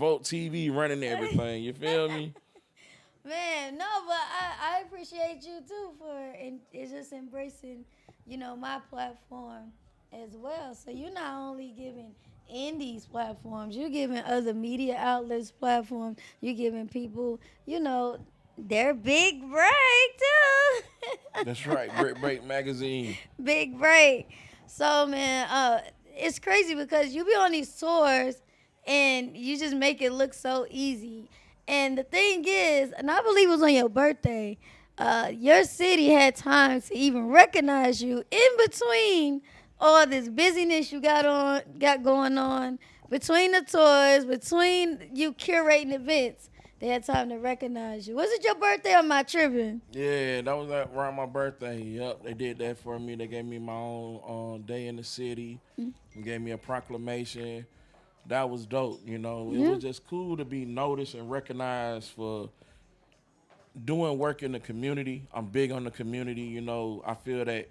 Vote TV running everything. You feel me? Man, no, but I appreciate you too for and it's just embracing, my platform as well. So you're not only giving indies platforms, you're giving other media outlets platforms. You're giving people, their big break too. That's right. Break magazine. Big break. So man, it's crazy because you be on these tours and you just make it look so easy. And the thing is, and I believe it was on your birthday, your city had time to even recognize you in between all this busyness you got going on, between the tours, between you curating events. They had time to recognize you. Was it your birthday or my tripping? Yeah, that was around my birthday. Yep, they did that for me. They gave me my own day in the city. And gave me a proclamation. That was dope. It Yeah. was just cool to be noticed and recognized for doing work in the community. I'm big on the community. I feel that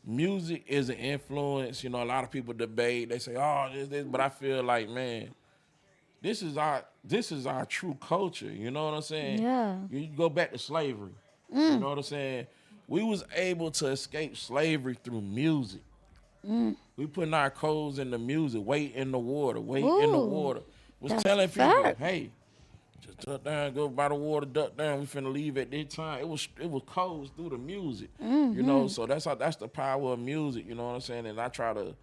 music is an influence. A lot of people debate. They say, "Oh, this," but I feel like, man, this is our true culture. You know what I'm saying? Yeah. You go back to slavery. You know what I'm saying? We was able to escape slavery through music. We putting our codes in the music, weight in the water, weight in the Ooh, water. Was that's a telling people, fact. hey, just duck down, go by the water, duck down. We finna leave at this time. It was codes through the music. So that's the power of music. You know what I'm saying? And I try to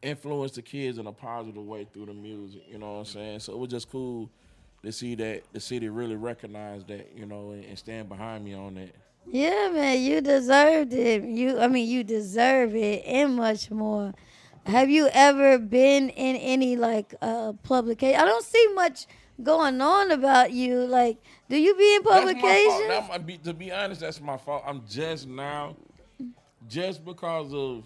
influence the kids in a positive way through the music. You know what I'm saying? So it was just cool to see that the city really recognized that. And stand behind me on that. Yeah, man, you deserved it. You deserve it and much more. Have you ever been in any like publication? I don't see much going on about you. Like, do you be in That's my fault. publications? To be honest, that's my fault. I'm just now, just because of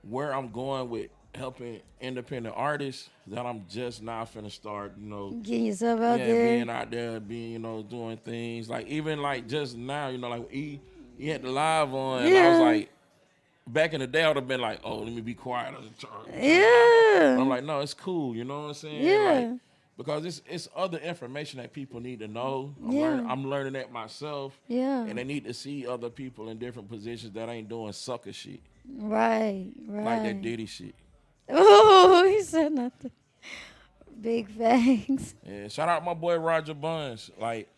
where I'm going with helping independent artists, that I'm just now finna start, Getting yourself out yeah, there. being out there, being, doing things. Like, even like just now, like he had the live on, and I was Yeah. like, back in the day, I would have been like, oh, let me be quiet. Turn it down. But I'm Yeah. like, no, it's cool. You know what I'm saying? Like, Yeah. because it's other information that people need to know. Yeah. I'm learning that myself, Yeah. and they need to see other people in different positions that ain't doing sucker shit Right. like that Right. Diddy shit. Oh, he said nothing. Big facts. And shout out my boy Roger Buns. Like,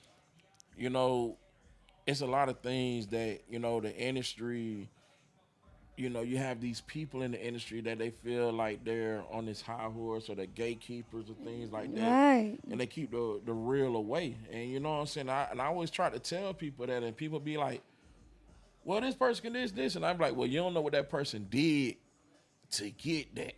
you know, it's a lot of things that the industry. You have these people in the industry that they feel like they're on this high horse or the gatekeepers or things like that, Right. and they keep the real away. And you know what I'm saying? I always try to tell people that, and people be like, "Well, this person can this," and I'm like, "Well, you don't know what that person did to get that.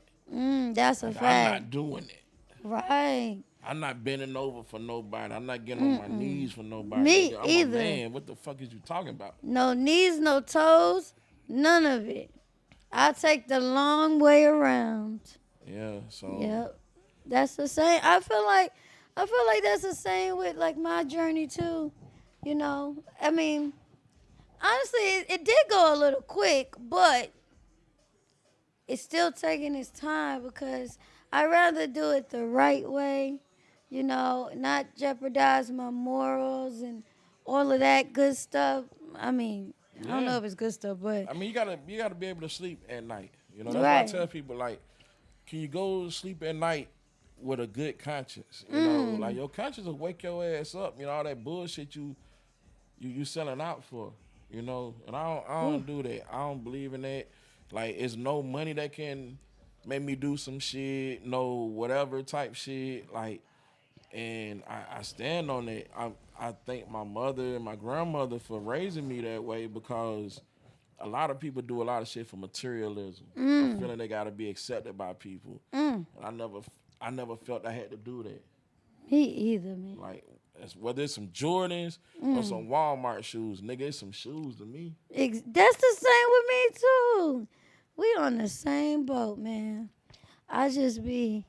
That's a Like, I'm fact. not doing it. Right. I'm not bending over for nobody. I'm not getting on my knees for nobody. Me Nigga, I'm a either. man. What the fuck is you talking about?" No knees, no toes, none of it. I take the long way around. Yeah. So Yep. That's the same. I feel like that's the same with like my journey too. I mean, honestly, it did go a little quick, but it's still taking its time because I'd rather do it the right way, not jeopardize my morals and all of that good stuff. I mean, I don't yeah. know if it's good stuff, but I mean, you gotta be able to sleep at night. That's why I right. tell people, like, can you go to sleep at night with a good conscience? Like, your conscience will wake your ass up. All that bullshit you selling out for. And I don't do that. I don't believe in that. Like, it's no money that can make me do some shit, no whatever type shit. Like, and I stand on it. I thank my mother and my grandmother for raising me that way, because a lot of people do a lot of shit for materialism, or feeling they gotta be accepted by people. And I never felt I had to do that. Me either, man. Like, whether it's some Jordans or some Walmart shoes, nigga, it's some shoes to me. That's the same with me too. We on the same boat, man. I just be,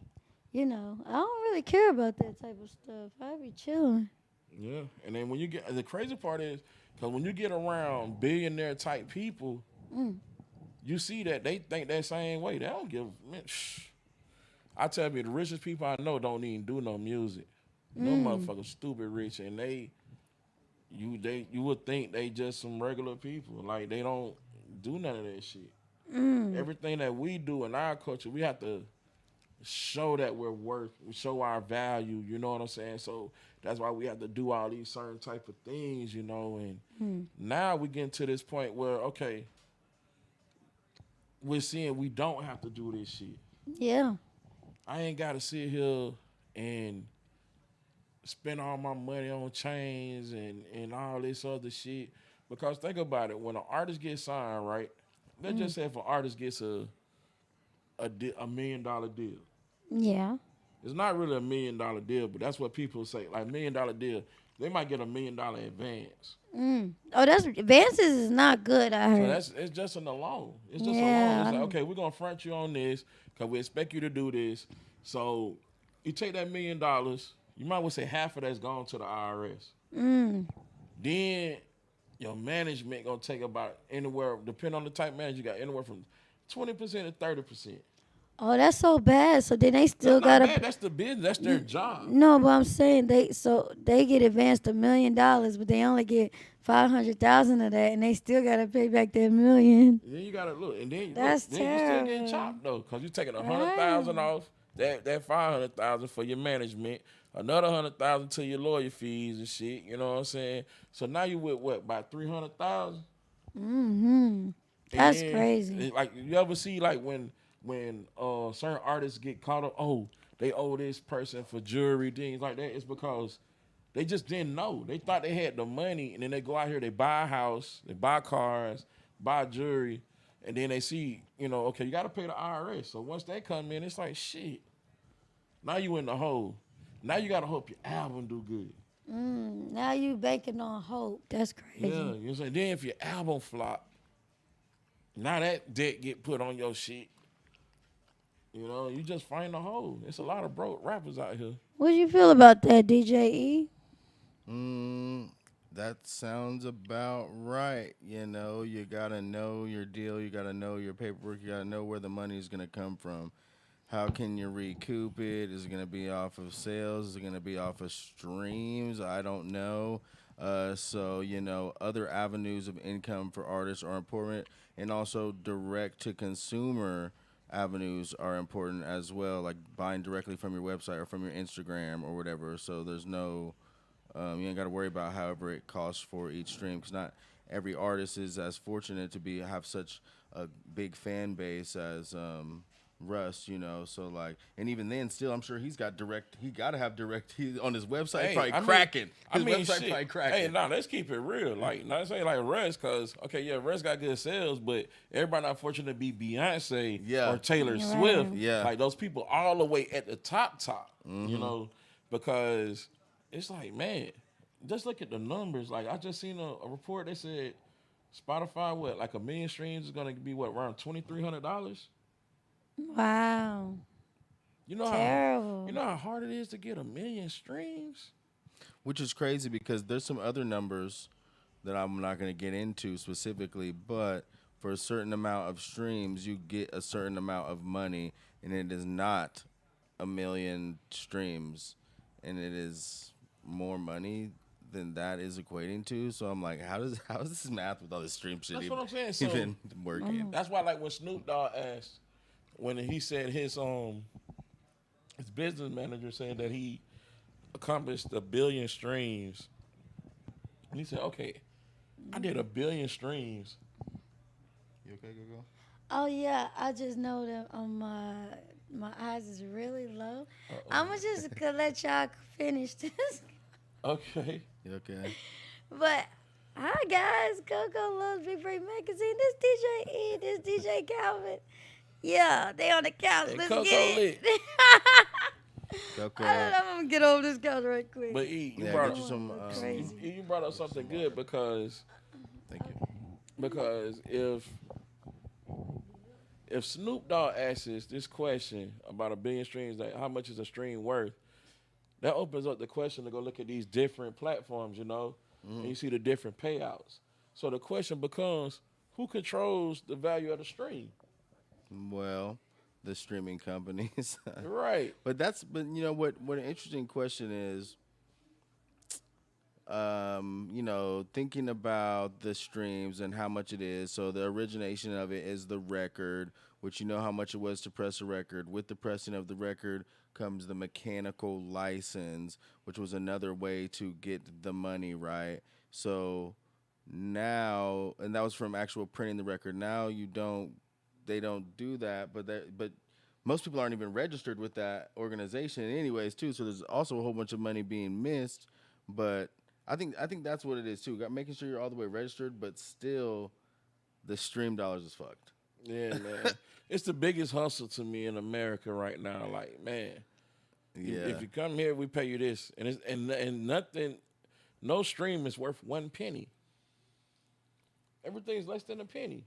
I don't really care about that type of stuff. I be chilling. Yeah, and then when you get, the crazy part is, because when you get around billionaire type people, you see that they think that same way. They don't give, man, I tell you, the richest people I know don't even do no music. No motherfuckers stupid rich, and you would think they just some regular people. Like they don't do none of that shit. Everything that we do in our culture, we have to show that we're worth, we show our value. You know what I'm saying? So that's why we have to do all these certain type of things. You know, and now we getting to this point where okay, we're seeing we don't have to do this shit. Yeah. I ain't got to sit here and spend all my money on chains and all this other shit. Because think about it, when an artist gets signed, right? Let's just say if an artist gets $1 million deal. Yeah. It's not really $1 million deal, but that's what people say. Like $1 million deal, they might get $1 million advance. Oh, that's advances is not good. I So heard. it's just an loan. It's just a Yeah, loan. It's I like, know. okay, we're gonna front you on this because we expect you to do this. So you take that $1 million, you might well say half of that's gone to the IRS. Then your management gonna take about anywhere, depending on the type of manager you got, anywhere from 20% to 30%. Oh, that's so bad. So then they still That's not gotta. bad. That's the business. That's their job. No, but I'm saying they get advanced $1 million, but they only get 500,000 of that, and they still gotta pay back that million. And then you gotta look, and then That's then you still getting terrible. chopped though, cause you taking 100,000 off that 500,000 for your management, another 100,000 to your lawyer fees and shit. You know what I'm saying? So now you with what, about 300,000? That's crazy. Like you ever see like when certain artists get caught up, oh, they owe this person for jewelry, things like that. It's because they just didn't know. They thought they had the money, and then they go out here, they buy a house, they buy cars, buy jewelry, and then they see, okay, you got to pay the IRS. So once they come in, it's like, shit. Now you in the hole. Now you got to hope your album do good. Now you banking on hope. That's crazy. Yeah, you know what I'm saying? Then if your album flop, now that debt get put on your shit. You just find a hole. There's a lot of broke rappers out here. What do you feel about that, DJ E? That sounds about right. You gotta know your deal. You gotta know your paperwork. You gotta know where the money is gonna come from. How can you recoup it? Is it gonna be off of sales? Is it gonna be off of streams? I don't know. So other avenues of income for artists are important, and also direct to consumer avenues are important as well, like buying directly from your website or from your Instagram or whatever. So there's no, you ain't got to worry about however it costs for each stream, because not every artist is as fortunate to have such a big fan base as Russ, so like, and even then, still, I'm sure he got to have direct on his website, Hey, probably I mean- cracking. I His mean, website shit. probably cracking. Hey, nah, let's keep it real. Like, not saying like Russ, because, okay, yeah, Russ got good sales, but everybody not fortunate to be Beyonce Yeah. or Taylor Swift. Yeah. Like, those people all the way at the top, because it's like, man, just look at the numbers. Like, I just seen a report that said Spotify, like 1 million streams is going to be, around $2,300? Wow. You know Terrible. how hard it is to get 1 million streams? Which is crazy because there's some other numbers that I'm not going to get into specifically, but for a certain amount of streams, you get a certain amount of money, and it is not 1 million streams, and it is more money than that is equating to. So I'm like, how is this math with all this stream shit That's what I'm saying. So even working? that's why, like, when Snoop Dogg asked, when he said his business manager said that he accomplished 1 billion streams, and he said, okay, I did 1 billion streams. You okay, go? Oh yeah, I just know that my eyes is really low. I'ma just gonna let y'all finish this. Okay. You okay? But hi guys, Coco loves Big Break Magazine. This DJ E, this DJ Calvin. Yeah, they on the couch. Hey, Let's Coco get lit. it. Okay. I'm gonna get over this couch right quick. But E, you Yeah, brought get you some. Crazy. you brought up something good because Thank you. if Snoop Dogg asks this question about 1 billion streams, like how much is a stream worth, that opens up the question to go look at these different platforms, and you see the different payouts. So the question becomes, who controls the value of the stream? Well, the streaming companies. Right. But you know what an interesting question is, you know, thinking about the streams and how much it is. So the origination of it is the record, which you know how much it was to press a record. With the pressing of the record comes the mechanical license, which was another way to get the money, right? So now, and that was from actual printing the record. Now they don't do that, but most people aren't even registered with that organization anyways too. So there's also a whole bunch of money being missed. But I think that's what it is too. Got making sure you're all the way registered, but still the stream dollars is fucked. Yeah, man. It's the biggest hustle to me in America right now. Like, man, Yeah. if you come here, we pay you this, and nothing, no stream is worth 1 penny. Everything's less than a penny.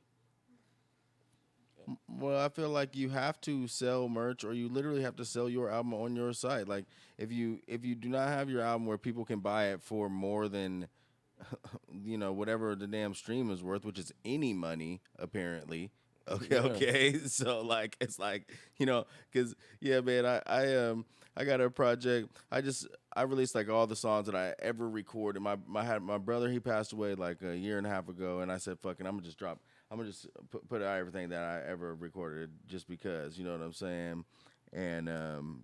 Well, I feel like you have to sell merch, or you literally have to sell your album on your site. Like if you do not have your album where people can buy it for more than you know whatever the damn stream is worth, which is any money apparently. Okay, Yeah. okay. So like it's like you know, cause yeah, man, I got a project. I released like all the songs that I ever recorded. My brother, he passed away like a year and a half ago, and I said, "Fucking, I'm gonna just put out everything that I ever recorded, just because, you know what I'm saying." And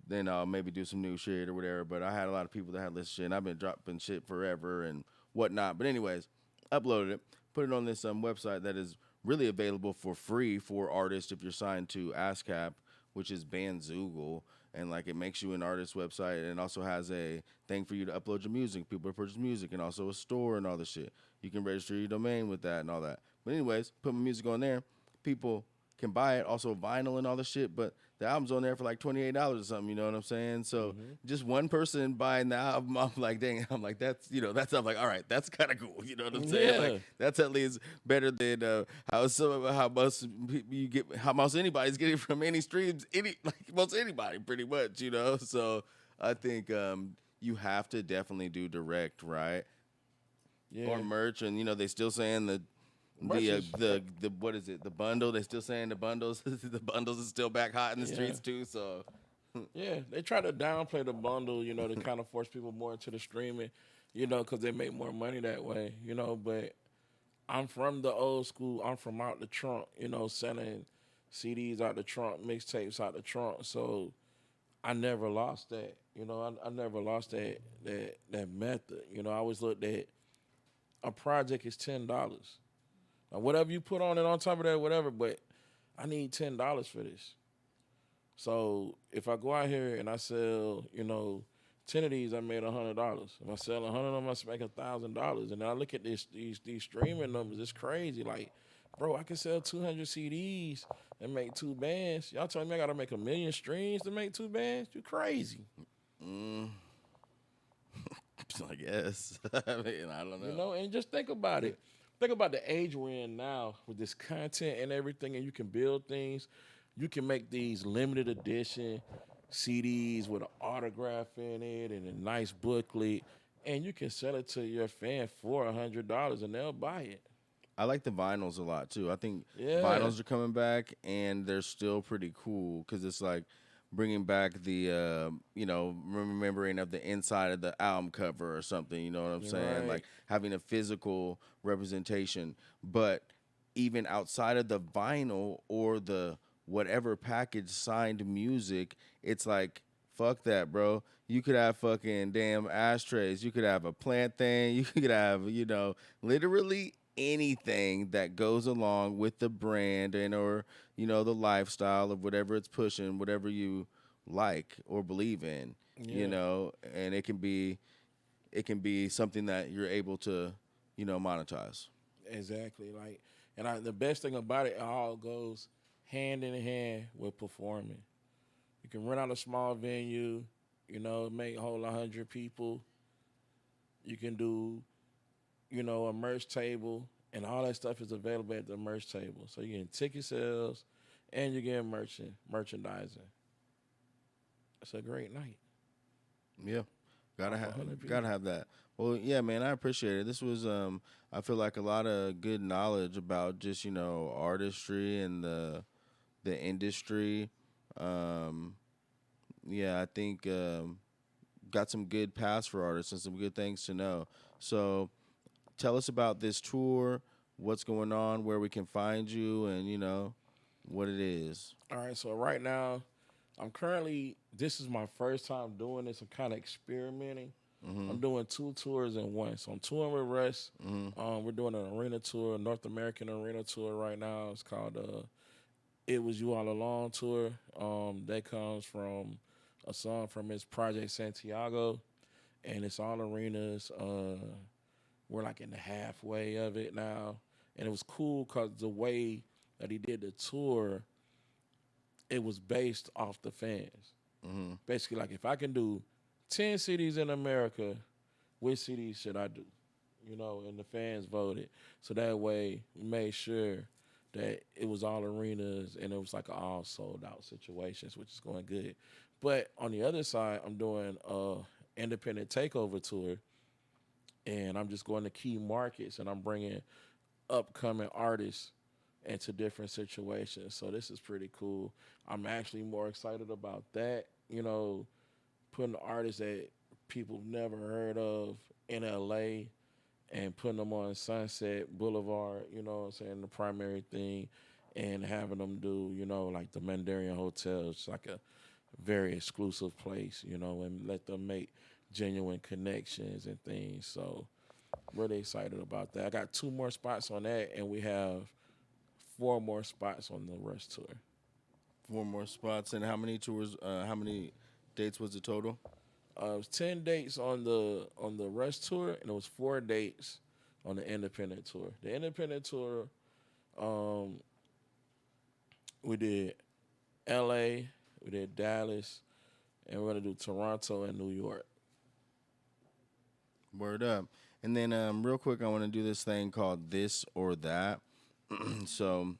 then I'll maybe do some new shit or whatever. But I had a lot of people that had listened shit, and I've been dropping shit forever and whatnot. But anyways, uploaded it, put it on this website that is really available for free for artists if you're signed to ASCAP, which is Bandzoogle. And like it makes you an artist website, and also has a thing for you to upload your music, people to purchase music, and also a store and all this shit. You can register your domain with that and all that. But anyways, put my music on there. People can buy it, also vinyl and all this shit. But the album's on there for like $28 or something. You know what I'm saying? So just one person buying the album, I'm like, dang. I'm like, I'm like, all right, that's kind of cool. You know what I'm saying? Yeah. Like that's at least better than how most people you get, how most anybody's getting from any streams, most anybody, pretty much. You know, so I think you have to definitely do direct, right? Yeah. Or merch, and you know they still saying the Merch is- the what is it, the bundle, they still saying the bundles the bundles is still back hot in the streets too, so Yeah, they try to downplay the bundle, you know, to kind of force people more into the streaming, you know, because they make more money that way, you know. But I'm from the old school. I'm from out the trunk, you know, selling CDs out the trunk, mixtapes out the trunk. So I never lost that, you know. I never lost that method, you know. I always looked at a project is $10. Now, whatever you put on it on top of that, whatever, but I need $10 for this. So if I go out here and I sell, you know, 10 of these, I made $100. If I sell 100 of them, I make $1,000. And then I look at these streaming numbers, it's crazy. Like, bro, I can sell 200 CDs and make 2 bands. Y'all telling me I gotta make 1 million streams to make 2 bands? You crazy. I guess I mean, I don't know. You know, and just think about it. Think about the age we're in now with this content and everything, and you can build things. You can make these limited edition CDs with an autograph in it and a nice booklet, and you can sell it to your fan for $100 and they'll buy it. I like the vinyls a lot too. I think Yeah. vinyls are coming back, and they're still pretty cool because it's like bringing back the you know, remembering of the inside of the album cover or something. You know what I'm saying? Right. Like having a physical representation. But even outside of the vinyl or the whatever package signed music, it's like, fuck that, bro. You could have fucking damn ashtrays. You could have a plant thing. You could have, you know, literally anything that goes along with the brand and or, you know, the lifestyle of whatever it's pushing, whatever you like or believe in, you Yeah. know, and it can be something that you're able to, you know, monetize. Exactly. Like, and the best thing about it all goes hand in hand with performing. You can rent out a small venue, you know, make hold 100 people. You can do, you know, a merch table, and all that stuff is available at the merch table. So you're getting ticket sales, and you're getting merchandising. It's a great night. Yeah. Gotta have 100 people. gotta have that. Well, yeah, man, I appreciate it. This was I feel like a lot of good knowledge about just, you know, artistry and the industry. Um, yeah, I think got some good paths for artists and some good things to know. So tell us about this tour, what's going on, where we can find you, and what it is. All right, so right now, this is my first time doing this. I'm kind of experimenting. I'm doing two tours in one. So I'm touring with Russ. We're doing an arena tour, North American arena tour right now. It's called It Was You All Along tour. That comes from a song from his project Santiago, and it's all arenas. We're like in the halfway of it now, and it was cool because the way that he did the tour, it was based off the fans. Basically, like if I can do 10 cities in America, which cities should I do? And the fans voted. So that way we made sure that it was all arenas and it was like an all sold out situations, which is going good. But on the other side, I'm doing a independent takeover tour, and I'm just going to key markets and I'm bringing upcoming artists into different situations. So this is pretty cool. I'm actually more excited about that, putting artists that people never heard of in LA and putting them on Sunset Boulevard, what I'm saying, the primary thing, and having them do, like the Mandarin Hotel. It's like a very exclusive place, and let them make genuine connections and things. So really excited about that. I got 2 more spots on that, and we have 4 more spots on the Rush tour. 4 more spots, and how many tours? How many dates was the total? It was 10 dates on the Rush tour, and it was 4 dates on the independent tour. The independent tour, we did L.A., we did Dallas, and we're gonna do Toronto and New York. Word up. And then, real quick, I want to do this thing called This or That. So,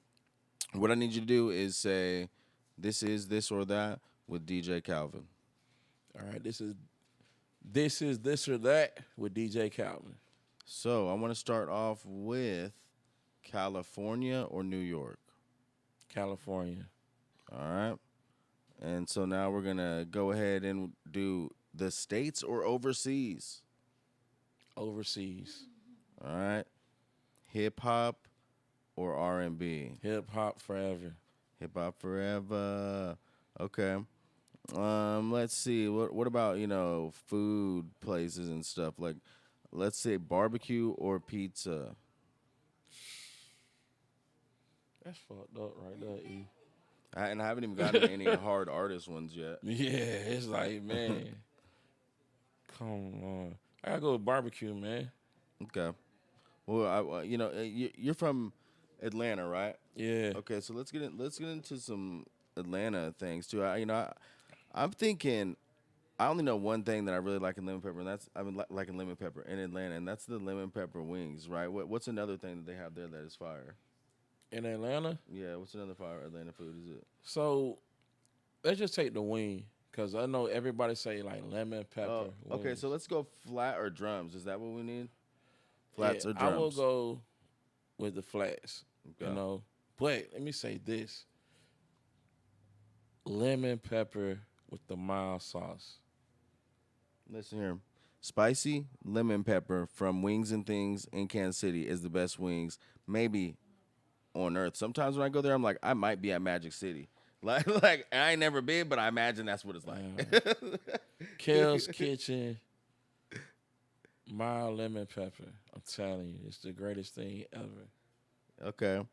what I need you to do is say, "This is this or that" with DJ Calvin. All right, this is this or that with DJ Calvin. So, I want to start off with California or New York. California. All right. And so now we're gonna go ahead and do the states or overseas. Overseas. All right. Hip hop or R&B. Hip hop forever. Hip hop forever. Okay. Let's see. What about, food places and stuff? Like, let's say barbecue or pizza. That's fucked up right there, E. And I haven't even gotten any hard artist ones yet. Yeah, it's like, man, come on. I gotta go with barbecue, man. Okay. Well, you're from Atlanta, right? Yeah. Okay, so let's get into some Atlanta things too. I'm thinking. I only know one thing that I really like in lemon pepper, and that's liking lemon pepper in Atlanta, and that's the lemon pepper wings, right? What's another thing that they have there that is fire? In Atlanta? Yeah, what's another fire Atlanta food is it? So let's just take the wing, because I know everybody say like lemon pepper. Okay, wings. so let's go flat or drums. Is that what we need? Flats or I drums? will go with the flats, Okay. But let me say this. Lemon pepper with the mild sauce. Listen here. Spicy lemon pepper from Wings and Things in Kansas City is the best wings, maybe on earth. Sometimes when I go there, I'm like, I might be at Magic City. Like I ain't never been, but I imagine that's what it's like. Kale's Kitchen, mild lemon pepper. I'm telling you, it's the greatest thing ever. Okay.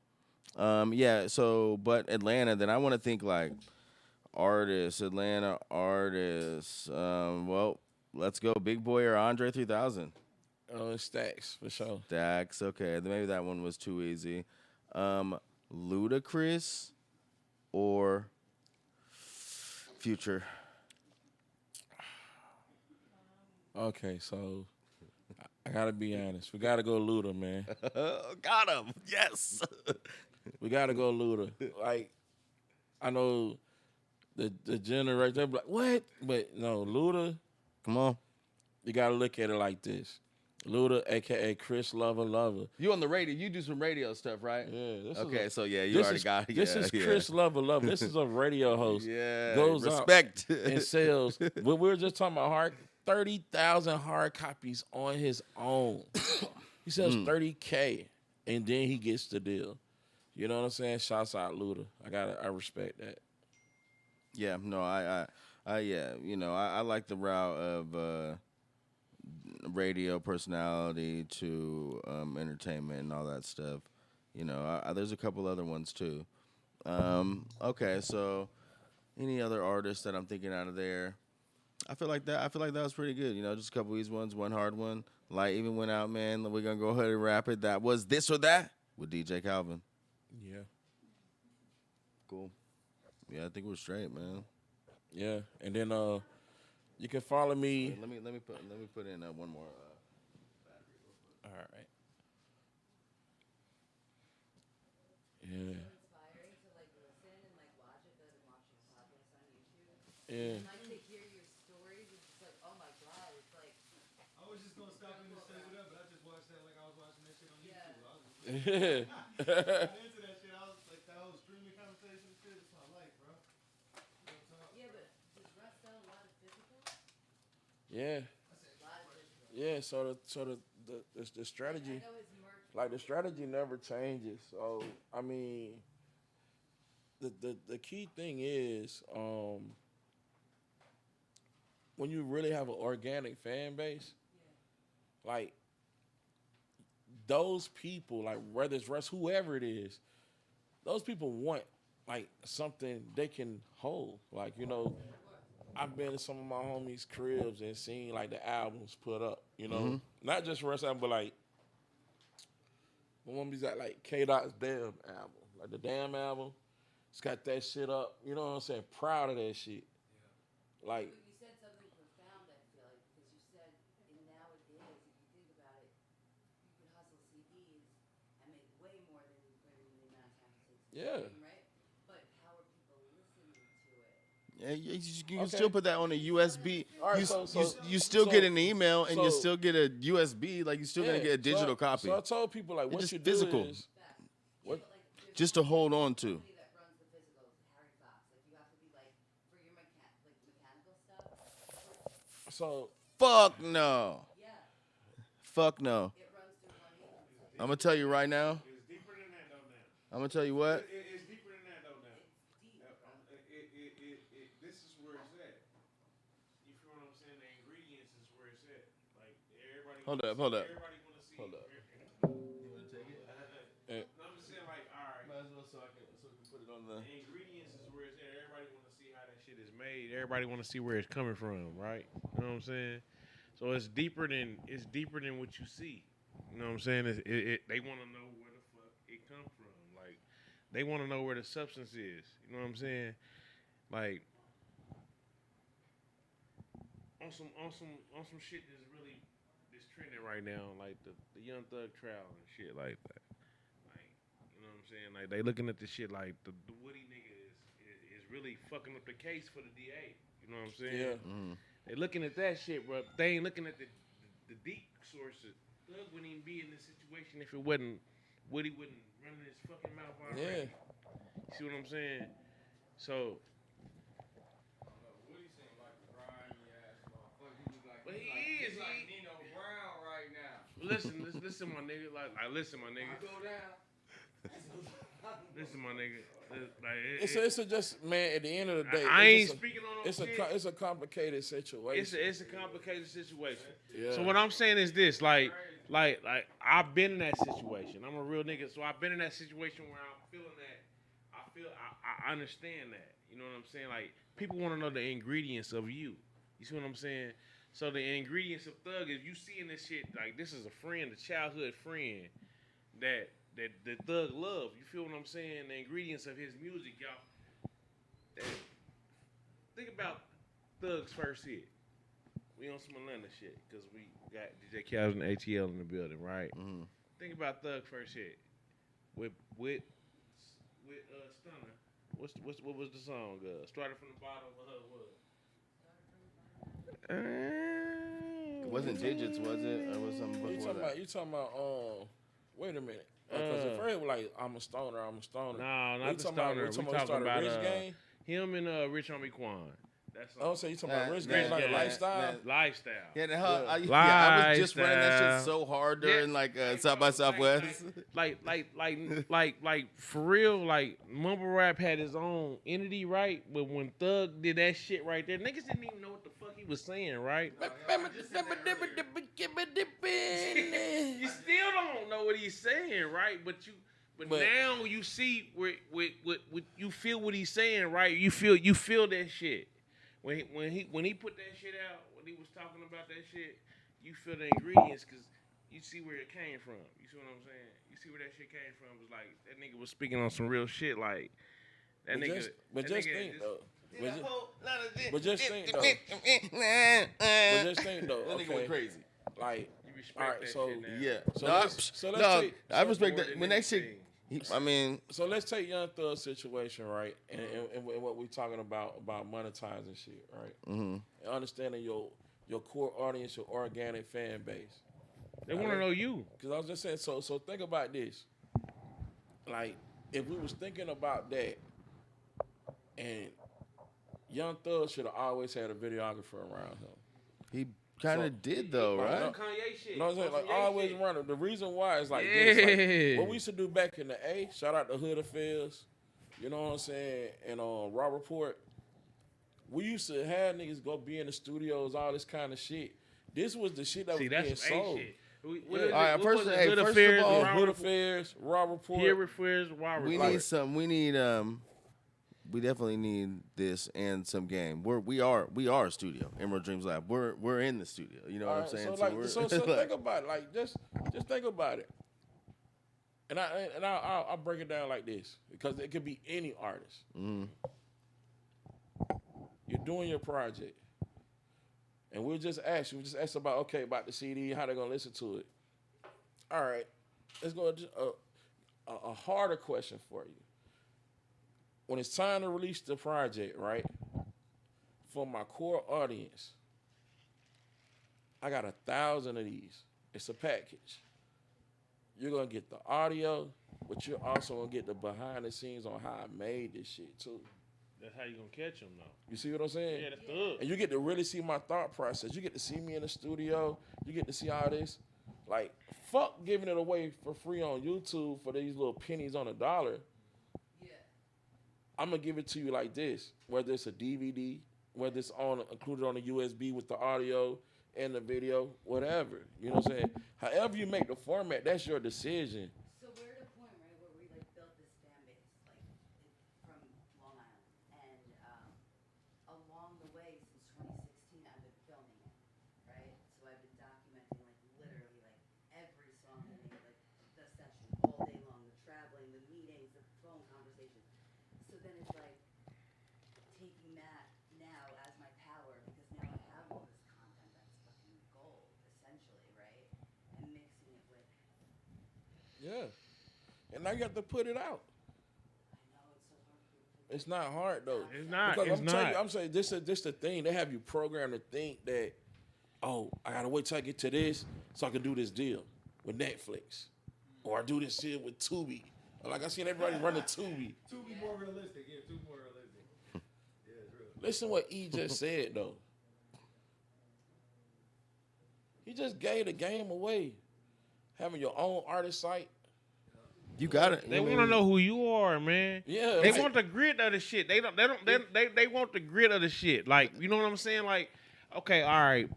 Yeah, so, but Atlanta, then I want to think like Atlanta artists. Well, let's go Big Boy or Andre 3000. Oh, it's Stacks, for sure. Dax, okay. Then maybe that one was too easy. Ludacris or Future? Okay, so I gotta be honest. We gotta go Luda, man. Got him. Yes. We gotta go Luda. Like, I know the generation, they be like, what? But no, Luda, Come on. you gotta look at it like this. Luda, aka Chris Lover. You on the radio? You do some radio stuff, right? Yeah. Okay, so yeah, you this already is, got. This yeah, is yeah. Chris Lover. This is a radio host. Yeah, Goes respect. out and sells. We were just talking about 30,000 hard copies on his own. He sells 30K, and then he gets the deal. You know what I'm saying? Shouts out Luda. I respect that. Yeah, no, yeah, you know, I like the route of radio personality to entertainment and all that stuff. You know, there's a couple other ones too. Okay, so any other artists that I'm thinking out of there? I feel like that was pretty good. You know, just a couple easy ones, one hard one. Light even went out, man. We're gonna go ahead and wrap it. That was This or That with DJ Calvin. Yeah. Cool. Yeah, I think we're straight, man. Yeah, and then you can follow me. Let me put in one more. All right. Yeah. Inspiring to like listen and like watch it better than watching a podcast on YouTube. Yeah. And like to hear your stories, it's just like, oh my god, it's like I was just gonna stop in and say what up, but I just watched that like I was watching that shit on YouTube. Yeah. I was just into that shit. I was like that whole streaming conversation shit. It's my life, bro. Real talk. yeah, but does Russ sell a lot of physical? Yeah. A lot of physical. Yeah. So the strategy. I know his merch. Like the strategy never changes. So I mean, the key thing is when you really have an organic fan base, like those people, like whether it's Russ, whoever it is, those people want like something they can hold. Like, you know, I've been to some of my homies' cribs and seen like the albums put up, you know, not just Russ album, but like one of these got like K Dot's Damn album, like the Damn album. It's got that shit up. You know what I'm saying? Proud of that shit. Like, But you said something profound, I feel like, because you said nowadays, if you think about it, you could hustle CDs and make way more than the amount of time it takes to Yeah. stream, right? But how are people listening to it? Yeah, you can Okay. still put that on a USB. All right, You still get an email and you so- still get a USB. Like, you're still gonna get a digital copy, So I told people like what just you do physical. is what just to hold on to. Somebody that runs the physicals, Harry Fox, like you have to be like for your mechanical stuff. so Fuck no. Yeah, Fuck no. it runs through one agency. I'm gonna tell you right now. It's deeper than that though now. I'm gonna tell you what. It's deeper than that though now. This is where it's at. You feel what I'm saying? The ingredients is where it's at. Like everybody. Hold wanna up, see- hold up. Everybody want to see. Hold up. Eh. I'm just saying, like, all right. Might as well so I can put it on the. The ingredients is where it's at. Everybody want to see how that shit is made. Everybody want to see where it's coming from, right? You know what I'm saying? So it's deeper than what you see. You know what I'm saying? They want to know where the fuck it come from. Like they want to know where the substance is. You know what I'm saying? Like on some shit that's trending right now, like the Young Thug trial and shit like that. Like, you know what I'm saying? Like they looking at this shit like the Woody nigga is really fucking up the case for the DA. You know what I'm saying? yeah. They looking at that shit, bro. They ain't looking at the deep sources. Thug wouldn't even be in this situation if it wasn't Woody wouldn't running his fucking mouth already. Yeah. You see what I'm saying? So. Woody seemed like a grimy ass motherfucker. He was like, But he he's is, like he- Nino Brown right now. Listen, my nigga. Like listen, my nigga. Go down. Listen, my nigga. Like, It's a just man. At the end of the day, I ain't it's just speaking on no It's shit. it's a complicated situation. It's a complicated situation. Yeah. So what I'm saying is this, like I've been in that situation. I'm a real nigga, so I've been in that situation where I'm feeling that. I understand that. You know what I'm saying? Like people want to know the ingredients of you. You see what I'm saying? So the ingredients of Thug is you seeing this shit like this is a friend, a childhood friend that Thug love. You feel what I'm saying? The ingredients of his music, y'all. Think about Thug's first hit. We on some Atlanta shit because we got DJ Khaled and ATL in the building, right? Mhm. Think about Thug first hit with Stunner. What was the song? Started from the bottom of her It wasn't digits, was it? Or was something before that? You talking about wait a minute. Because at first it was like I'm a stoner. No, We not the talking about- stoner. we We talking talking about about Rich Gang? him and Rich Homie Quan. That's I don't say you talking about Rich Gang Nah, like a Gang. lifestyle. lifestyle. Yeah, I was just running that shit so hard during South by Southwest. Like for real, like mumble rap had his own entity, right? But when Thug did that shit right there, niggas didn't even know what the fuck he was saying, right? You still don't know what he's saying, right? But now you see where you feel what he's saying, right? You feel that shit. When he put that shit out, when he was talking about that shit, you feel the ingredients because you see where it came from. You see what I'm saying? You see where that shit came from. It was like that nigga was speaking on some real shit, like that nigga. But that just nigga think just- though. But But just think though. But just think, though, That nigga okay. went crazy. Like, You respect all right, that so shit now. Yeah. So no, let's- so let's no, take- I respect more that. than When that shit, anything. I mean, so let's take Young Thug's situation, right? And what we talking about monetizing shit, right? And understanding your core audience, your organic fan base. They want to know you. Because I was just saying, so think about this. Like, if we was thinking about that, and Young Thug should have always had a videographer around him. he kind of So- did though, Like, right? no- Kanye shit. You know what I'm saying? Like, Kanye always shit. running. The reason why is like this. Like, Yeah. what we used to do back in the A, shout out to Hood Affairs, you know what I'm saying, and Raw Report. We used to have niggas go be in the studios, all this kind of shit. This was the shit that See, was that's being some A sold. shit. What Yeah. is it? All right, What first- was it? hey, Hood first of Affairs, all- Raw Hood Report. Affairs, Raw Report. Here refers Raw We Report. need some. We definitely need this and some game. We are a studio, Emerald Dreams Lab. We're in the studio. You know what I'm Alright, saying? So, like, we're, so think about it. Like, just think about it. And I'll break it down like this because it could be any artist. You're doing your project, and we just ask about the CD, how they're gonna listen to it. All right, let's go to a harder question for you. When it's time to release the project, right? For my core audience, I got 1,000 of these. It's a package. You're gonna get the audio, but you're also gonna get the behind the scenes on how I made this shit too. That's how you gonna catch them, though. You see what I'm saying? Yeah, that's Thug. And you get to really see my thought process. You get to see me in the studio. You get to see all this. Like, fuck giving it away for free on YouTube for these little pennies on a dollar. Yeah. I'm gonna give it to you like this, whether it's a DVD, whether it's included on a USB with the audio and the video, whatever. You know what I'm saying? However you make the format, that's your decision. So we're at a point, right, where we like built this fan base, like from Long Island, and along the way since 2016, I've been filming it, right? So I've been documenting like literally like every song I made, like the session all day long, the traveling, the meetings, the phone conversations. So then it's like taking that now as my power because now I have all this content that's fucking gold, essentially, right? And mixing it with. Yeah. And now you have to put it out. I know it's so hard for people to It's not hard though. It's not. Because It's telling not. you, I'm saying this the thing. They have you programmed to think that, oh, I gotta wait till I get to this so I can do this deal with Netflix, or I do this shit with Tubi. Like I seen everybody running Tubi. Two be more realistic. Yeah, two more realistic. Yeah, it's real. Listen what E just said though. He just gave the game away. Having your own artist site. You got it. They want to know who you are, man. Yeah, They like- want the grit of the shit. They want the grit of the shit. Like, you know what I'm saying? Like, okay, all right.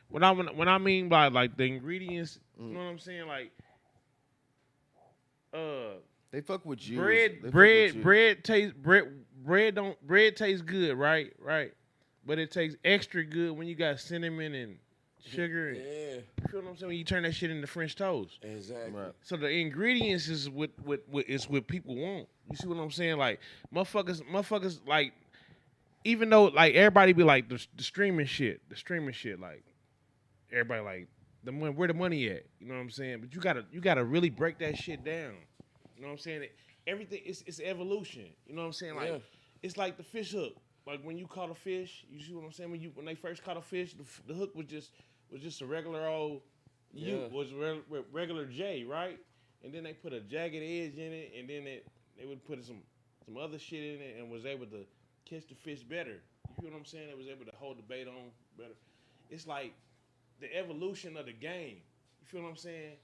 When I mean by like the ingredients, you know what I'm saying? Like, They fuck with you. bread tastes good, right? Right. But it tastes extra good when you got cinnamon and sugar. And, Yeah, you feel what I'm saying? When you turn that shit into French toast. exactly. Right. So the ingredients is what people want. You see what I'm saying? Like motherfuckers like, even though like everybody be like the streaming shit, like everybody like where the money at? You know what I'm saying? But you gotta really break that shit down. You know what I'm saying? Everything it's evolution. You know what I'm saying? Like Yeah. it's like the fish hook. like when you caught a fish, you see what I'm saying? When they first caught a fish, the hook was just a regular old regular J, right? And then they put a jagged edge in it, and then they would put some other shit in it, and was able to catch the fish better. You feel what I'm saying? They was able to hold the bait on better. It's like the evolution of the game. You feel what I'm saying?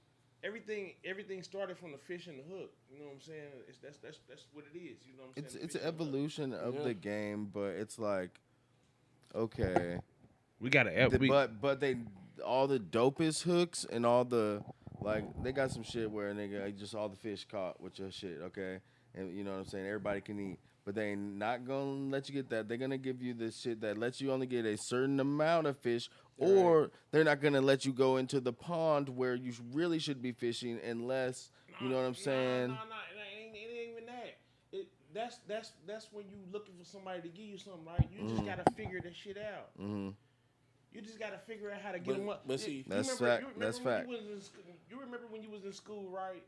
Everything started from the fish and the hook. You know what I'm saying? That's what it is. You know what I'm saying? It's an evolution of the game, but it's like, okay, We gotta but they all the dopest hooks and all the like they got some shit where nigga just all the fish caught with your shit, okay, and you know what I'm saying. Everybody can eat, but they ain't not gonna let you get that. They're gonna give you this shit that lets you only get a certain amount of fish. Or they're not gonna let you go into the pond where you really should be fishing unless you know what I'm saying. No, it ain't even that. That's when you looking for somebody to give you something, right? You just gotta figure this shit out. Mm-hmm. You just gotta figure out how to get them up. But see, That's fact. That's fact. You remember when you was in school, right?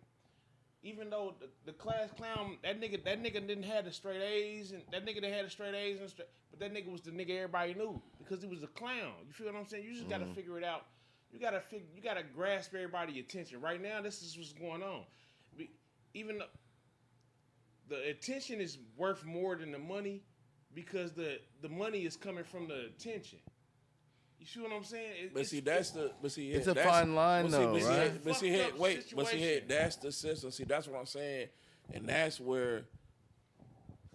Even though the class clown, that nigga didn't have the straight A's, and that nigga that had the straight A's, but that nigga was the nigga everybody knew because he was a clown. You feel what I'm saying? You just gotta figure it out. You gotta grasp everybody's attention. Right now, this is what's going on. Even the attention is worth more than the money because the money is coming from the attention. You see what I'm saying? It's a that's, fine line though, right? That's the system. See, that's what I'm saying, and that's where,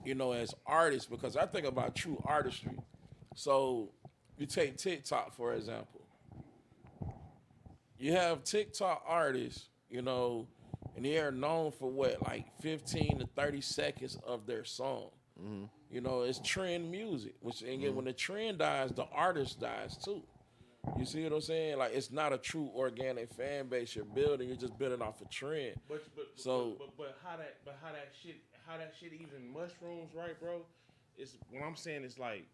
you know, as artists, because I think about true artistry. So, you take TikTok for example. You have TikTok artists, you know, and they are known for what, like 15 to 30 seconds of their song. Mm-hmm. You know, it's trend music, which again, when the trend dies, the artist dies too. You see what I'm saying? Like, it's not a true organic fan base you're building. You're just building off a trend. But how that shit even mushrooms, right, bro? Is what I'm saying is like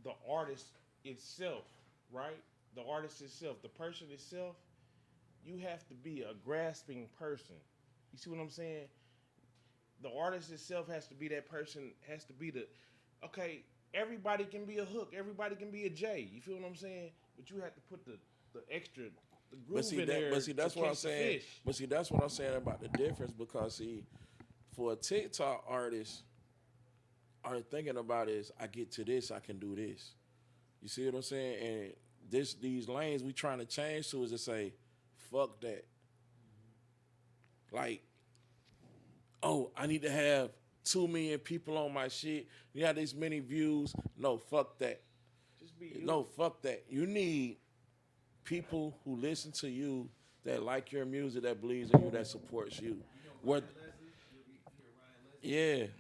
the artist itself, right? The artist itself, the person itself. You have to be a grasping person. You see what I'm saying? The artist itself has to be that person, has to be okay, everybody can be a hook, everybody can be a J. You feel what I'm saying? But you have to put the extra, the groove in there. But see, that's what I'm saying. Fish. But see, that's what I'm saying about the difference because, see, for a TikTok artist, all they're thinking about is, I get to this, I can do this. You see what I'm saying? And these lanes we trying to change to is to say, fuck that. Like, oh, I need to have 2 million people on my shit. You have this many views. No, fuck that. Just be you. No, fuck that. You need people who listen to you, that like your music, that believes in you, that supports you. What? Yeah. Ryan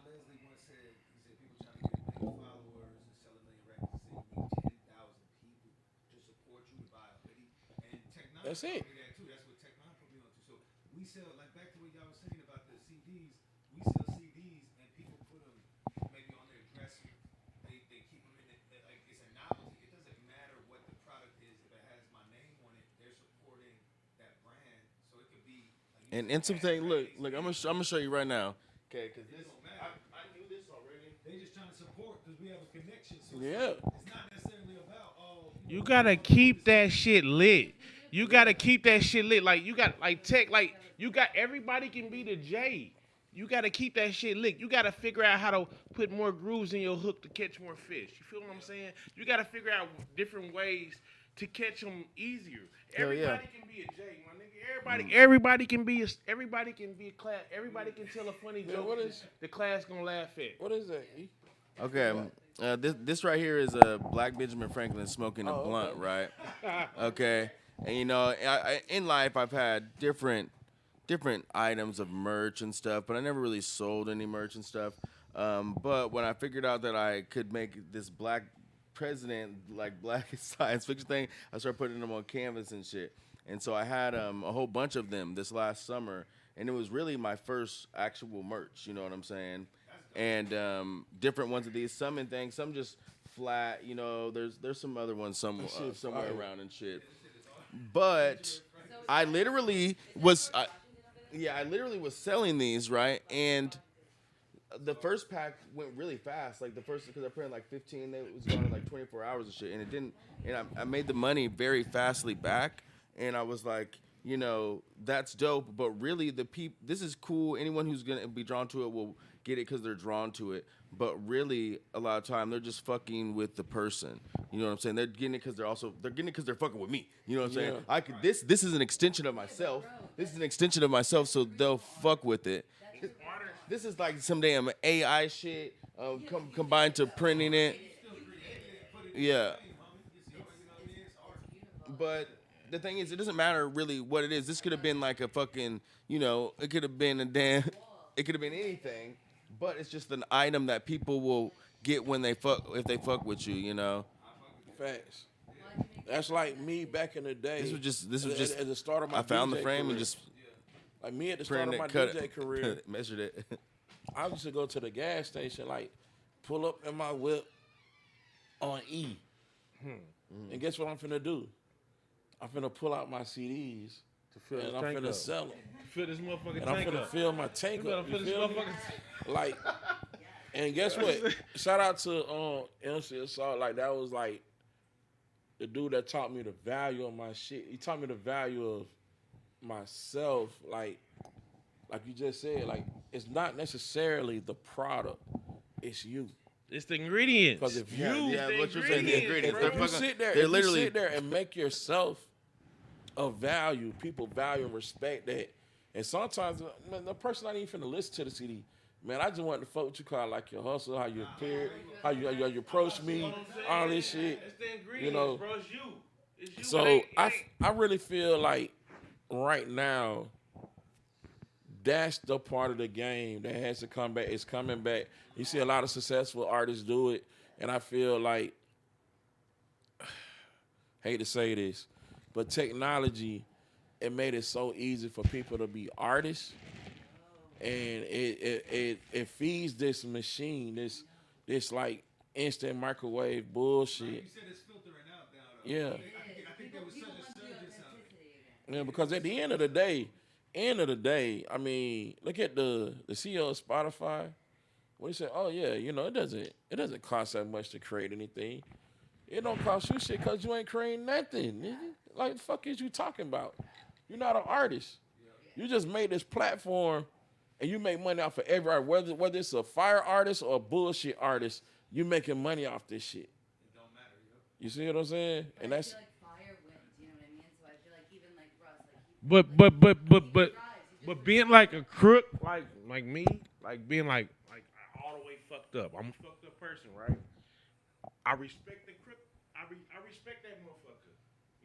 Leslie once said, he said people trying to get a million followers and sell a million records. He said you need 10,000 people to support you to buy a hoodie. And Tech9 That's it. put me that too. That's what Tech9 put me on to. So we sell, like back to what y'all was saying about the CDs. We sell CDs and people put them maybe on their dresser. They keep them in it. Like it's a novelty. It doesn't matter what the product is. If it has my name on it, they're supporting that brand. So it could be. Like, And something, look, I'm gonna show you right now. Okay, because this, I knew this already. they just trying to support because we have a connection. So Yeah. it's not necessarily about You gotta keep that shit lit. You gotta keep that shit lit. Like you got like tech, like you got everybody can be the J. You gotta keep that shit lit. You gotta figure out how to put more grooves in your hook to catch more fish. You feel what I'm saying? You gotta figure out different ways to catch them easier. Hell yeah. Everybody can be a J, my nigga. Everybody can be a class. Everybody can tell a funny Yeah, joke. what is- the class gonna laugh at? What is that? E? okay, this right here is Black Benjamin Franklin smoking a Oh, okay. blunt, right? Okay, and you know, in life I've had different items of merch and stuff, but I never really sold any merch and stuff. But when I figured out that I could make this black president, like black science fiction thing, I started putting them on canvas and shit. And so I had a whole bunch of them this last summer, and it was really my first actual merch. You know what I'm saying? And different ones of these, some in things, some just flat. You know, there's some other ones somewhere around and shit. But I literally was selling these, right? And the first pack went really fast. Like the first, because I put in like 15, it was gone in like 24 hours and shit, and it didn't. And I made the money very fastly back, and I was like, you know, that's dope. But really, this is cool. Anyone who's gonna be drawn to it will get it because they're drawn to it. But really, a lot of time they're just fucking with the person. You know what I'm saying? They're getting it because they're getting it because they're fucking with me. You know what I'm saying? Yeah. This is an extension of myself. This is an extension of myself, so they'll fuck with it. This is like some damn AI shit combined to printing it. Yeah. But the thing is, it doesn't matter really what it is. This could have been like a fucking, you know, it could have been it could have been anything. But it's just an item that people will get when they fuck, if they fuck with you, you know. Facts. That's like me back in the day. This was just at the start of my I found DJ the frame career. and just Like me at the start of printed my it, cut DJ it, career, measured it. I used to go to the gas station, like pull up in my whip on E. And guess what I'm finna do? I'm finna pull out my CDs To fill and the I'm tank finna up. sell them. Fill this motherfucking And I'm tank finna up. fill my tank You better up. fill You this feel me? motherfucking. Like, and guess what? Shout out to MC Assault. Like that was like the dude that taught me the value of my shit. He taught me the value of myself. Like you just said, like it's not necessarily the product, it's you. It's the ingredients. Because if Yeah, you, yeah, what you're saying, the ingredients. if They're you fucking- sit there, they're if literally- you sit there and make yourself of value, people value and respect that. And sometimes, man, the person not even finna listen to the CD. Man, I just want to fuck with you, cause I like your hustle, how you appear, how you approach me, all this shit. It's the ingredients, You know. bro. It's you. It's you. So It ain't- I really feel like right now, that's the part of the game that has to come back. It's coming back. You see a lot of successful artists do it, and I feel like, hate to say this, but technology, it made it so easy for people to be artists, and it feeds this machine, this like instant microwave bullshit. You said it's filtering out now, though. Yeah. I think there was such a surge in Yeah, because at the end of the day, I mean, look at the CEO of Spotify. When he said, "Oh yeah, you know, it doesn't cost that much to create anything. It don't cost you shit because you ain't creating nothing. Nigga. Like the fuck is you talking about? You're not an artist. You just made this platform, and you make money off of every art, whether it's a fire artist or a bullshit artist. You making money off this shit. It don't matter, You see what I'm saying? And I that's feel like fire wins, you know what I mean? So I feel like even like Russ, like he But being like a crook, like me, like being like all the way fucked up. I'm a fucked up person, right? I respect the crook. I respect that motherfucker.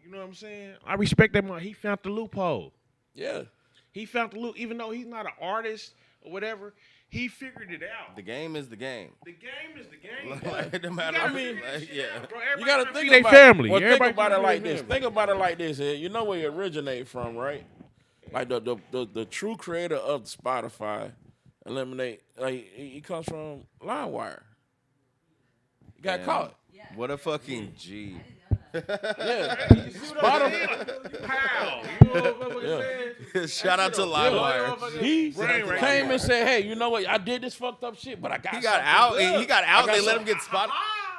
You know what I'm saying? I respect that motherfucker. He found the loophole. yeah. He found the loop, even though he's not an artist or whatever. He figured it out. The game is the game. The game is the game. Like, no matter. You gotta I mean, figure that like, shit yeah. out, bro. You Everybody gotta tryna think feed about their family. Well, Everybody think about tryna it feed like their this. family. Think about it like this. You know where it originate from, right? Like the true creator of Spotify, Eliminate. Like he comes from LimeWire. He got Damn. caught. What a fucking G. Yeah. You see what I'm saying? How? You know what I'm saying? Shout out to LimeWire. He Brain right came there. and said, "Hey, you know what? I did this fucked up shit, but I got He got something out. good. He got out. I got They let some- him get spotted.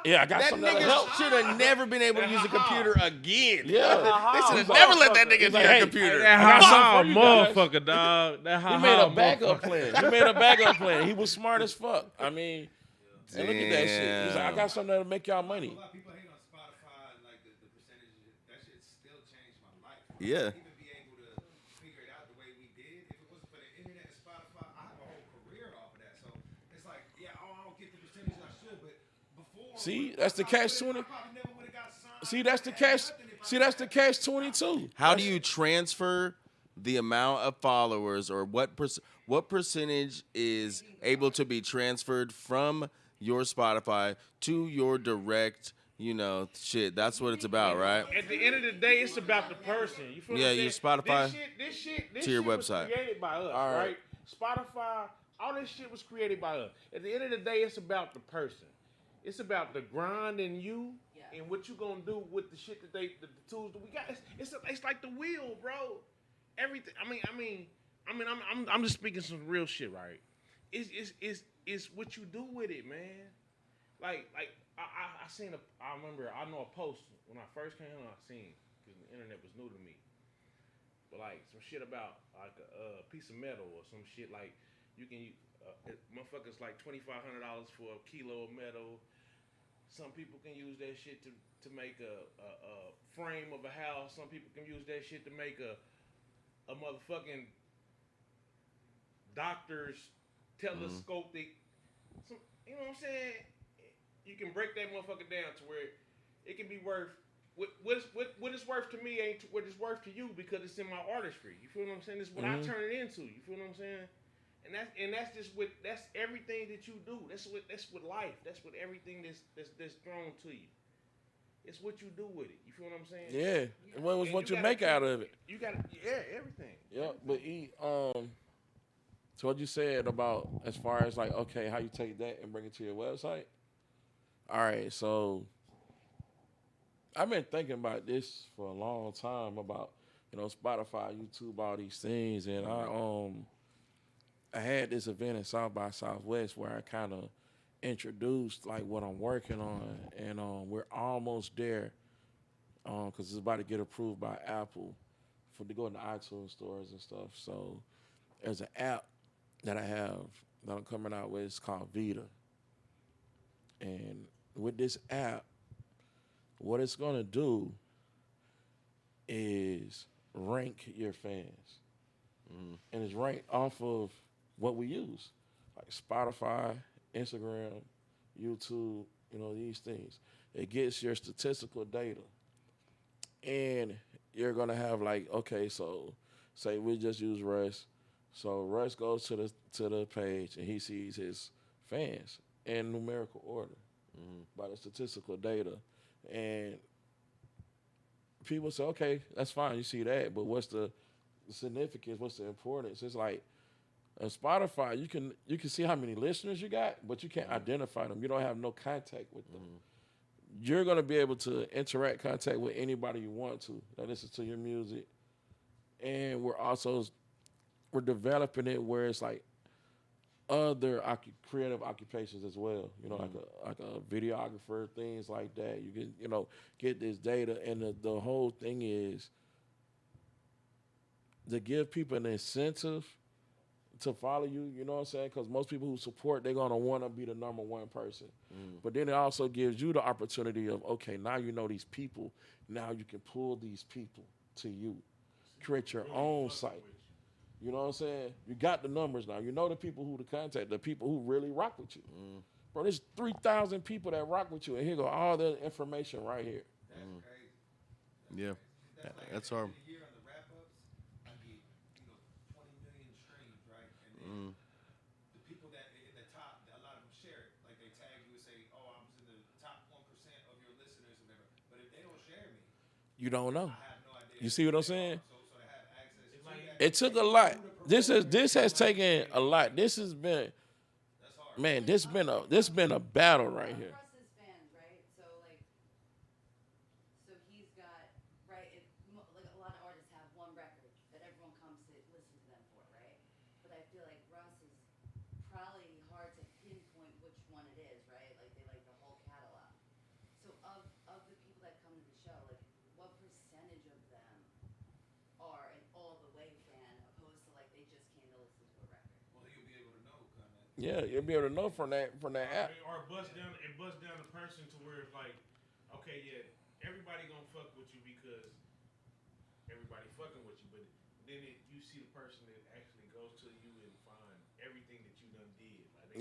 Yeah, I got That something that'll help." nigga should have never been able to use a computer again. Yeah. They should He's have never let like, that nigga he's use like, a hey, computer. That I got ha something for you guys. motherfucker, dog. That ha He made a backup plan. He made a backup plan. He was smart as fuck. I mean, and look at that shit. He's like, I got something that'll make y'all money. A lot of people hate on Spotify and like the percentages. That shit still changed my life. Yeah. I wouldn't even be able to figure it out the way we did if it wasn't for the internet and Spotify. I have a whole career off of that. So it's like, yeah, I don't get the percentage I should, but before. See, that's the catch 20. I probably never would have got signed. See, that's the catch. See, that's the catch 22. How do you transfer the amount of followers, or what percentage is able to be transferred from your Spotify to your direct, shit? That's what it's about, right? At the end of the day, it's about the person. You feel Yeah, what I'm your saying? Spotify this to your shit was website. created by us, All right. right? Spotify, all this shit was created by us. At the end of the day, it's about the person. It's about the grind in you and what you gonna do with the shit that the tools that we got. It's like the wheel, bro. Everything. I'm just speaking some real shit, right? it's what you do with it, man. I seen I remember I know a post when I first came on. I seen because the internet was new to me, but like some shit about like a piece of metal or some shit like you can motherfuckers like $2,500 for a kilo of metal. Some people can use that shit to make a frame of a house. Some people can use that shit to make a motherfucking doctor's telescopic. Some, you know what I'm saying? You can break that motherfucker down to where it can be worth what it's worth to me ain't what it's worth to you because it's in my artistry. You feel what I'm saying? It's what I turn it into. You feel what I'm saying? And that's just that's everything that you do. That's what life. That's what everything that's thrown to you. It's what you do with it. You feel what I'm saying? Yeah. What was And what you you gotta make keep- out of it? You got everything. Yeah, but so what you said about as far as like, okay, how you take that and bring it to your website? All right, so I've been thinking about this for a long time about, Spotify, YouTube, all these things, and I had this event in South by Southwest where I kind of introduced like what I'm working on, and we're almost there because it's about to get approved by Apple for to go into iTunes stores and stuff. So there's an app that I have that I'm coming out with. It's called Vita, and with this app, what it's gonna do is rank your fans, and it's ranked off of what we use, like Spotify, Instagram, YouTube, these things. It gets your statistical data. And you're gonna have like, okay, so say we just use Russ. So Russ goes to the page and he sees his fans in numerical order by the statistical data. And people say, okay, that's fine, you see that, but what's the significance, what's the importance? It's like on Spotify, you can see how many listeners you got, but you can't identify them. You don't have no contact with them. You're gonna be able to contact with anybody you want to that listens to your music, and we're developing it where it's like other creative occupations as well. Like a videographer, things like that. You can get this data, and the whole thing is to give people an incentive to follow you, you know what I'm saying? Because most people who support, they're going to want to be the number one person. But then it also gives you the opportunity of, okay, now you know these people. Now you can pull these people to you. Create your own site. You know what I'm saying? You got the numbers now. You know the people who to contact, the people who really rock with you. Bro, there's 3,000 people that rock with you, and here go all the information right here. That's crazy. Yeah, That's like that's at the our. end of the year on the wrap-ups, I get 20 million streams, right? And then the people that in the top, a lot of them share it. Like they tag you and say, "Oh, I was in the top 1% of your listeners, or whatever." But if they don't share me, You don't know. I have no idea. You see what I'm saying? So they have access to that. It took a lot. This has taken a lot. This has been, That's hard. man, this been a battle right here. Russ's fans, right? So he's got right. Like a lot of artists have one record that everyone comes to listen to them for, right? But I feel like Russ is probably hard to pinpoint which one it is, right? Like they like the whole catalog. So of the people that come to the show, like what percentage of them are an all the way fan, opposed to like they just came to listen to a record? Well, you'll be able to know, kind of. Yeah, you'll be able to know from that app. Or bust down the person to where it's like, okay, yeah, everybody gonna fuck with you because everybody fucking with you, but then you see the person that actually goes to you and find everything that you done did. Like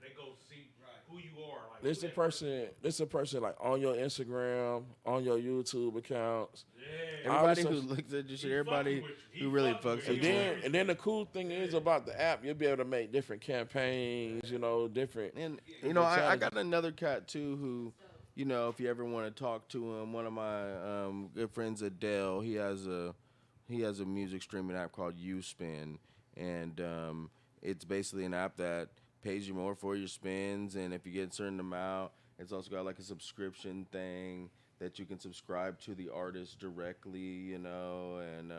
they go see who you are. Like This who a that person like on your Instagram, on your YouTube accounts. Yeah. Everybody All who this- looks at your shit, He everybody fucking with you. He who really fucking fucks with with you. you. And then the cool thing is about the app, you'll be able to make different campaigns, different. And different I challenges. got another cat too who, if you ever want to talk to him, one of my good friends Adele, he has a music streaming app called USpin, and it's basically an app that pays you more for your spins, and if you get a certain amount, it's also got like a subscription thing that you can subscribe to the artist directly, you know, and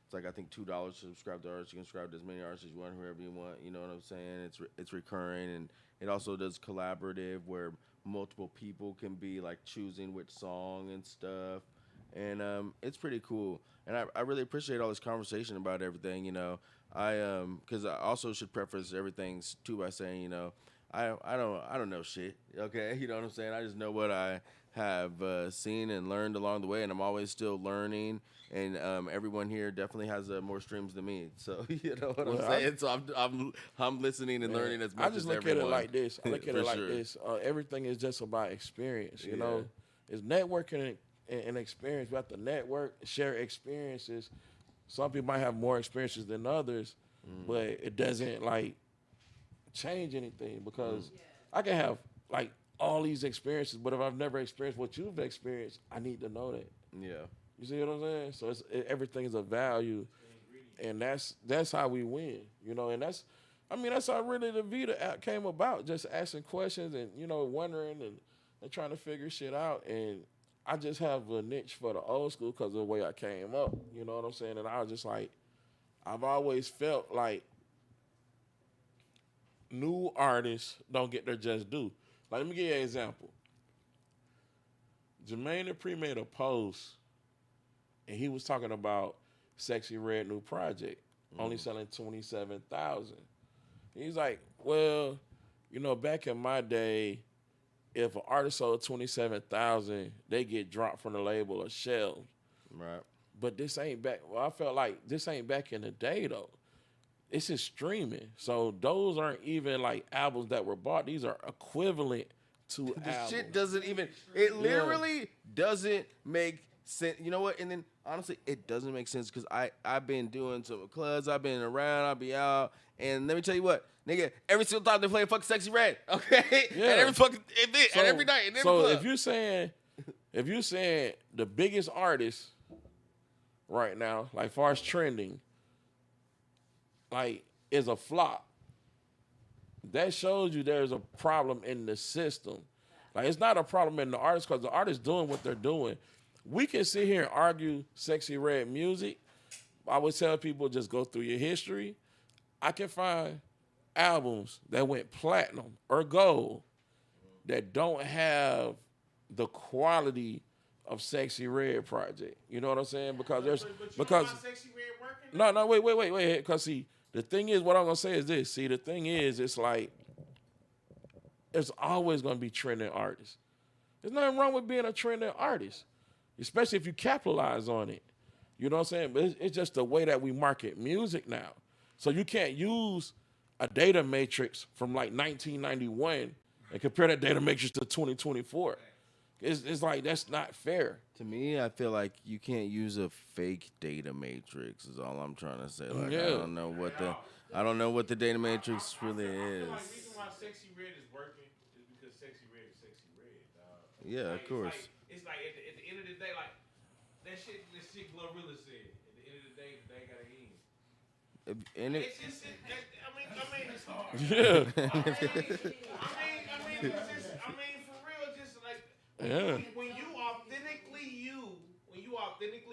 it's like I think $2 to subscribe to artists. You can subscribe to as many artists as you want, whoever you want. You know what I'm saying? It's recurring, and it also does collaborative where multiple people can be like choosing which song and stuff, and it's pretty cool. And I really appreciate all this conversation about everything. You know, because I also should preface everything too by saying, you know, I don't know shit. Okay, you know what I'm saying? I just know what I have seen and learned along the way, and I'm always still learning. And everyone here definitely has more streams than me, so you know what I'm saying. So I'm listening and learning as much I just as look everyone. at it like this. I look at For it like sure. this. Everything is just about experience. You Yeah. know, it's networking and experience. We have to network, share experiences. Some people might have more experiences than others, but it doesn't like change anything because I can have like all these experiences, but if I've never experienced what you've experienced, I need to know that. Yeah. You see what I'm saying? So everything is a value, and that's how we win. You know, and that's how really the Vita app came about. Just asking questions and wondering and trying to figure shit out. And I just have a niche for the old school because of the way I came up. You know what I'm saying? And I was just like, I've always felt like new artists don't get their just due. Like, let me give you an example. Jermaine Dupri made a post, and he was talking about Sexy Red new project, only selling 27,000. He's like, well, back in my day, if an artist sold 27,000, they get dropped from the label or shelved. Right. But this ain't back. Well, I felt like this ain't back in the day though. This is streaming, so those aren't even like albums that were bought. These are equivalent to The albums. shit doesn't even. It literally doesn't make sense. You know what? And then honestly, it doesn't make sense because I've been doing some clubs. I've been around. I'll be out. And let me tell you what, nigga. Every single time they play fucking Sexy Red, okay? Yeah. And every fucking event, So- and every night, and every so club. if you're saying the biggest artist right now, like far as trending, like is a flop, that shows you there's a problem in the system. Like it's not a problem in the artist because the artist's doing what they're doing. We can sit here and argue Sexy Red music. I would tell people just go through your history. I can find albums that went platinum or gold that don't have the quality of Sexy Red project. You know what I'm saying? Because there's because Sexy Red working? no, wait. Because see, the thing is, what I'm gonna say is this. See, the thing is, it's like there's always gonna be trending artists. There's nothing wrong with being a trending artist, especially if you capitalize on it. You know what I'm saying? But it's just the way that we market music now. So you can't use a data matrix from like 1991 and compare that data matrix to 2024. It's like that's not fair. To me, I feel like you can't use a fake data matrix. Is all I'm trying to say. Like Yeah. I don't know what the data matrix really I feel is. like the reason why Sexy Red is working is because Sexy Red is Sexy Red, dog. Yeah, Like, of course. It's like at the end of the day, like that shit Glorilla said. At the end of the day gotta end. And it, It's just, I mean, it's hard. Yeah. I mean, for real, just like Yeah. when you authentically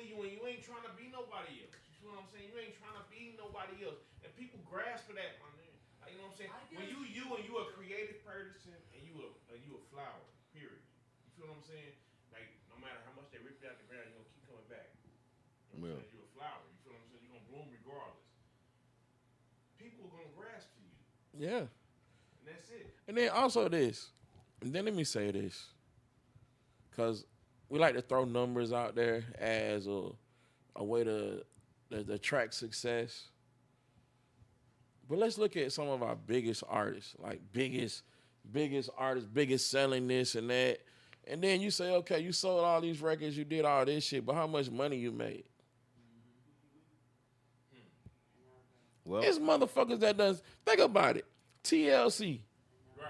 you, when you ain't trying to be nobody else. You know what I'm saying? You ain't trying to be nobody else, and people grasp for that, my man. Like, you know what I'm saying? When you and you a creative person and you a flower. Period. You feel what I'm saying? Like, no matter how much they rip you out the ground, you're gonna keep coming back. You know what I'm saying? You're a flower. You feel what I'm saying? You're gonna bloom regardless. People are gonna grasp to you, Yeah. and that's it. And then also this, and then let me say this, because we like to throw numbers out there as a way to track success. But let's look at some of our biggest artists, like biggest artists, biggest selling this and that. And then you say, okay, you sold all these records, you did all this shit, but how much money you made? well, It's motherfuckers that does. Think about it. TLC. Right.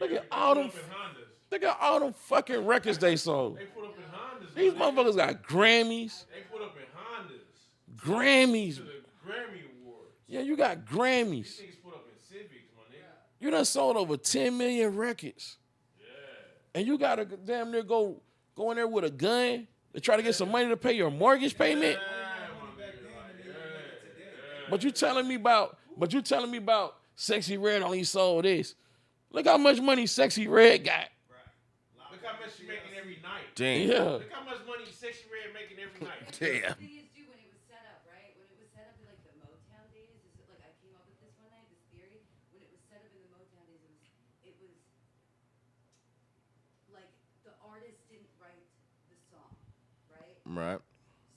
Look Yeah, at they all put them. up in Hondas. Look at all them fucking records they sold. They put up in Hondas. These man. motherfuckers got Grammys. They put up in Hondas Grammys. to the Grammy Awards. Yeah, you got Grammys. These niggas put up in Civics, my nigga. You done sold over 10 million records. Yeah. And you gotta damn near go go in there with a gun to try to get some money to pay your mortgage payment. But you telling me about Sexy Red only sold this. Look how much money Sexy Red got. Look how much you making every night. Damn. Yeah. Look how much money Sexy Red making every night. Damn. The thing is, dude, when it was set up, right? When it was set up in like the Motown days, is it like I came up with this one night, this theory. When it was set up in the Motown days, it was like the artist didn't write the song, right? Right.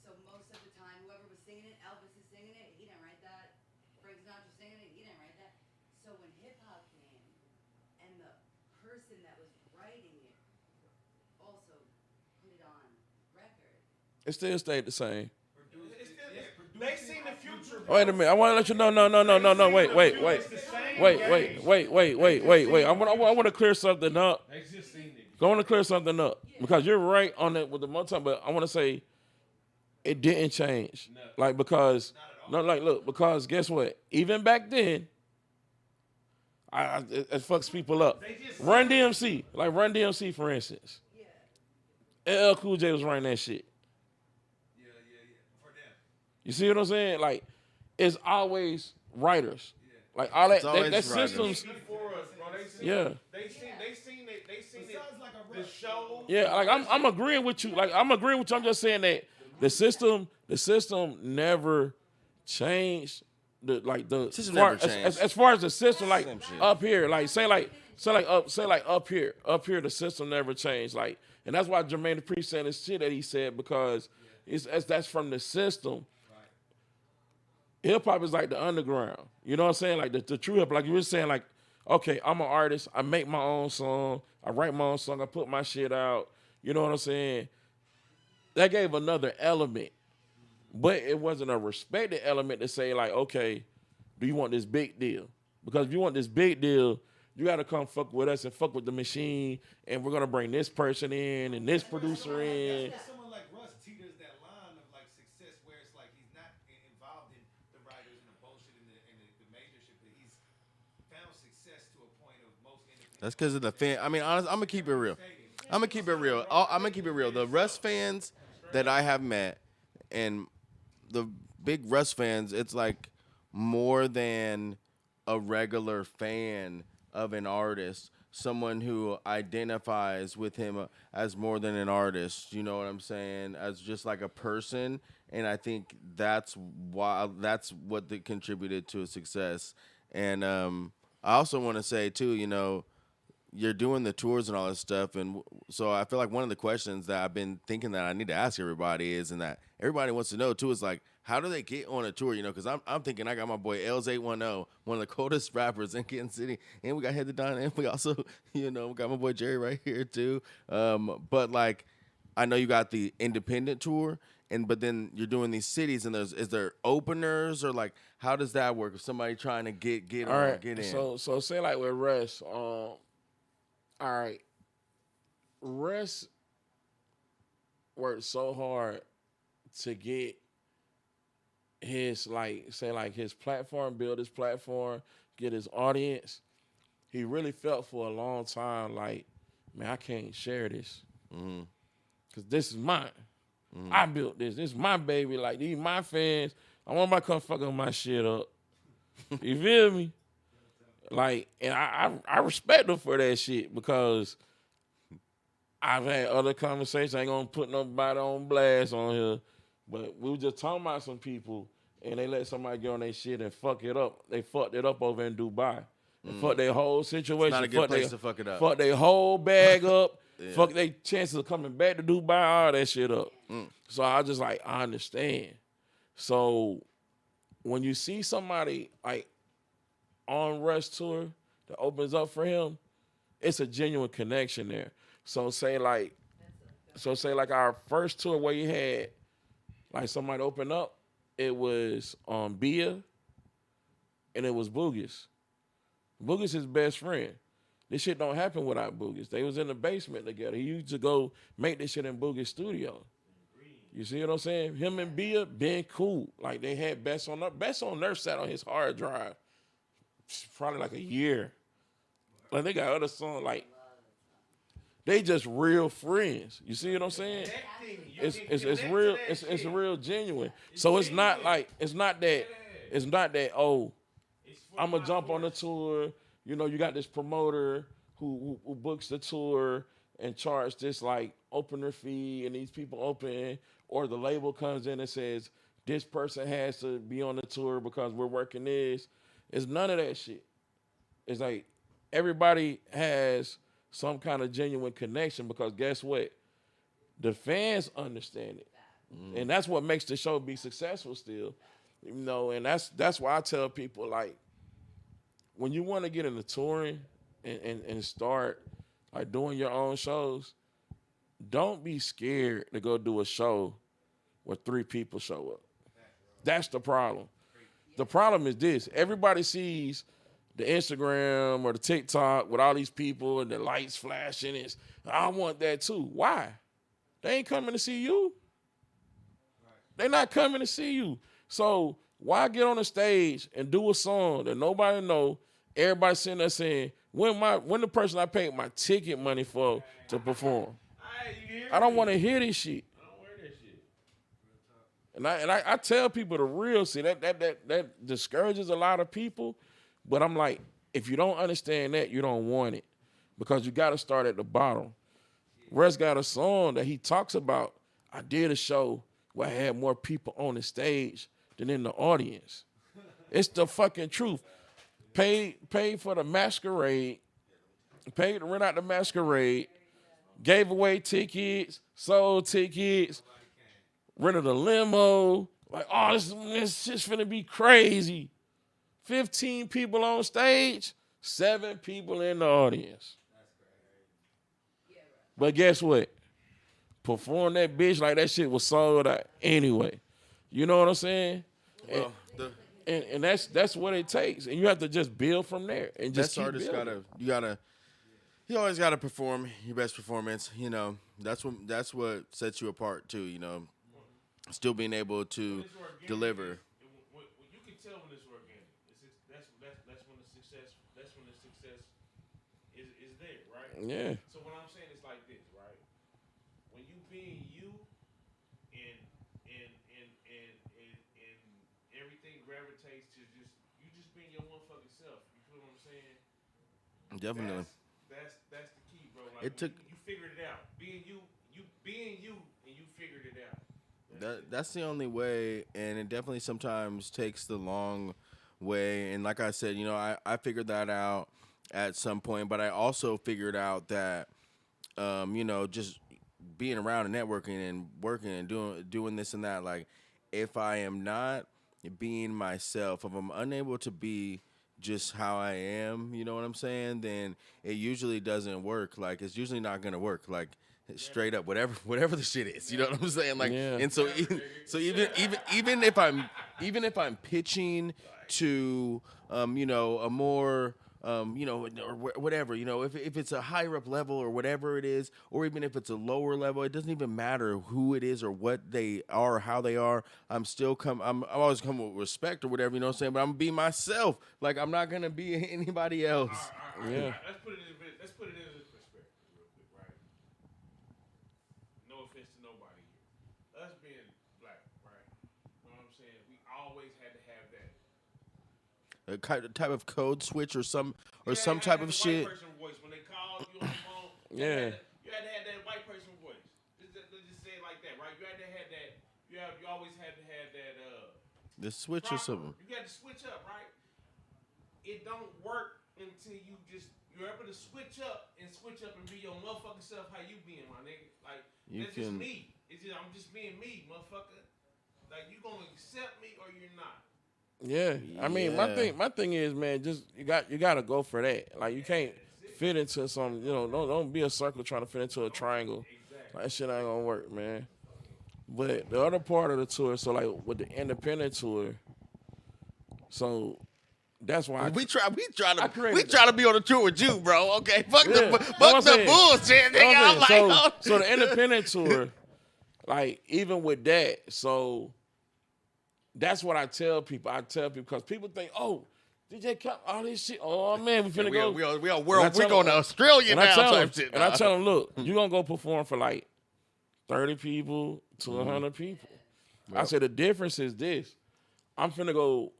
So most of the time, whoever was singing it, Elvis is singing it, he didn't write that. Frank Sinatra singing it, he didn't write that. So when hip hop came, and the person that was writing it also put it on record. It still stayed the same. They seen the future. Bro. Wait a minute. I want to let you know. No. Wait. I want to clear something up. They just seen it. I want to clear something up because you're right on that with the Motown, but I want to say it didn't change. Like because because guess what? Even back then, it fucks people up. Run DMC, for instance. LL Cool J was running that shit. Yeah. For them. You see what I'm saying? Like, it's always writers. Like all that always that writers. systems. Before us, bro. Yeah. They seen it. Sounds like a The rush. show. Yeah, like I'm agreeing with you. I'm just saying that the system never changed. System never changed. As far as the system, like Same shit. up here, like up here, the system never changed. Like, and that's why Jermaine Dupri said this shit that he said because that's from the system. Hip hop is like the underground. You know what I'm saying? Like the true hip. Like you were saying, like, okay, I'm an artist. I make my own song. I write my own song. I put my shit out. You know what I'm saying? That gave another element. But it wasn't a respected element to say, like, okay, do you want this big deal? Because if you want this big deal, you got to come fuck with us and fuck with the machine, and we're going to bring this person in and this producer in. That's why someone like Russ teeters that line of like success where it's like he's not involved in the writers and the bullshit and the major shit, but he's found success to a point of most independent. That's because of the fan. I mean, honest, I'm gonna keep it real. I'm gonna keep it real. The Russ fans that I have met and the big Russ fans, it's like more than a regular fan of an artist. Someone who identifies with him as more than an artist. You know what I'm saying? As just like a person. And I think that's what contributed to his success. And I also want to say too, you know, you're doing the tours and all this stuff, and so I feel like one of the questions that I've been thinking that I need to ask everybody is, and that everybody wants to know too, is like, how do they get on a tour? You know, because I'm thinking I got my boy Els810, one of the coldest rappers in Kansas City, and we got Head to Don, and we also, you know, we got my boy Jerry right here too. But like, I know you got the independent tour, but then you're doing these cities, and is there openers or like how does that work? If somebody trying to get All on, right. get in. So say like with Russ, all right, Russ worked so hard to get his his platform, build his platform, get his audience. He really felt for a long time like, man, I can't share this because this is mine. I built this. This is my baby. Like, these my fans. I want nobody to come fucking my shit up. You feel me? Like, and I respect him for that shit because I've had other conversations. I ain't gonna put nobody on blast on here, but we were just talking about some people and they let somebody get on their shit and fuck it up. They fucked it up over in Dubai. And fuck their whole situation. It's not a good place to fuck it up. Fuck their whole bag up. Fuck their chances of coming back to Dubai, all that shit up. So I just like, I understand. So when you see somebody like on Rush tour that opens up for him, it's a genuine connection there. So say like our first tour where you had like somebody open up, it was Bia and it was Boogies. Boogies his best friend. This shit don't happen without Boogies. They was in the basement together. He used to go make this shit in Boogie's studio. You see what I'm saying? Him and Bia been cool. Like they had Best on Nerf sat on his hard drive probably like a year. Like they got other songs like They just real friends. You see what I'm saying? Connecting. You It's can it's connect to real. that It's shit. real genuine. So it's not genuine. like it's not that. Oh, It's for I'm gonna my jump on the voice. tour. You know, you got this promoter who books the tour and charge this like opener fee, and these people open, or the label comes in and says this person has to be on the tour because we're working this. It's none of that shit. It's like everybody has some kind of genuine connection because guess what? The fans understand it. And that's what makes the show be successful still. You know, and that's why I tell people like when you want to get into touring and start like doing your own shows, don't be scared to go do a show where 3 people show up. That's the problem. The problem is this. Everybody sees the Instagram or the TikTok with all these people and the lights flashing. It's, I want that too. Why? They ain't coming to see you. They're not coming to see you. So why get on the stage and do a song that nobody know? Everybody sitting there saying, when the person I paid my ticket money for to perform? Hey, you hear I don't me? want to hear this shit. I don't wear that shit. And I tell people the real shit. That discourages a lot of people. But I'm like, if you don't understand that, you don't want it. Because you got to start at the bottom. Russ got a song that he talks about. I did a show where I had more people on the stage than in the audience. It's the fucking truth. Paid for the masquerade. Paid to rent out the masquerade. Gave away tickets. Sold tickets. Rented a limo. Like, oh, this just finna be crazy. 15 people on stage. 7 people in the audience. But guess what? Perform that bitch like that shit was sold out anyway. You know what I'm saying? Well, And that's what it takes. And you have to just build from there. And just best keep artist building. you always gotta perform your best performance. You know, that's what sets you apart too. You know, still being able to It's organic. deliver. When you can tell when it's organic. That's when the success. That's when the success is there, right? Yeah. So what I'm saying is like this, right? When you being you, and everything gravitates to just being your motherfucking self. You feel what I'm saying? Definitely. That's the key, bro. Like It took- you figured it out. Being you being you, and you figured it out. That's the only way, and it definitely sometimes takes the long way. And like I said, you know, I figured that out at some point, but I also figured out that, you know, just being around and networking and working and doing this and that, like, if I am not being myself, if I'm unable to be just how I am, you know what I'm saying, then it usually doesn't work. Like, it's usually not gonna work. Like, straight up, whatever the shit is, you know what I'm saying? Like, Yeah. and so even if I'm pitching to you know, a more you know, or whatever, you know, if it's a higher up level or whatever it is, or even if it's a lower level, it doesn't even matter who it is or what they are or how they are. I'm always come with respect or whatever, you know what I'm saying? But I'm gonna be myself. Like, I'm not gonna be anybody else. All right, Yeah. Let's put it in this perspective real quick, right? No offense to nobody here. Us being black, right? You know what I'm saying? We always had to have that. A type of code switch or some You had to type have of the shit. White person voice when they called you on the phone. Yeah. You had to have that white person voice. Let's just say it like that, right? You had to have that. You always had to have that. The switch or proper. something. You got to switch up, right? It don't work until you're able to switch up and be your motherfucking self how you being, my nigga. Like, You that's just can- me. I'm just being me, motherfucker. Like, you gonna accept me or you're not. Yeah. I mean, my thing is, man, just you got to go for that. Like, you can't fit into some, you know, don't be a circle trying to fit into a triangle. Exactly. That shit ain't gonna work, man. But the other part of the tour, so like with the independent tour, so that's why We try I created to be on the tour with you, bro. Okay, fuck Yeah. the That's what I'm saying. bullshit, nigga. You know I'm what I'm like, saying? oh. So the independent tour, like even with that, so that's what I tell people. I tell people because people think, oh, DJ Khaled, all this shit. Oh man, we finna go. We And I going tell to him- Australia And I now tell him, type shit. and I dog. tell him, look, you gonna go perform for like 30 people to 100 people. I said the difference is this: I'm finna go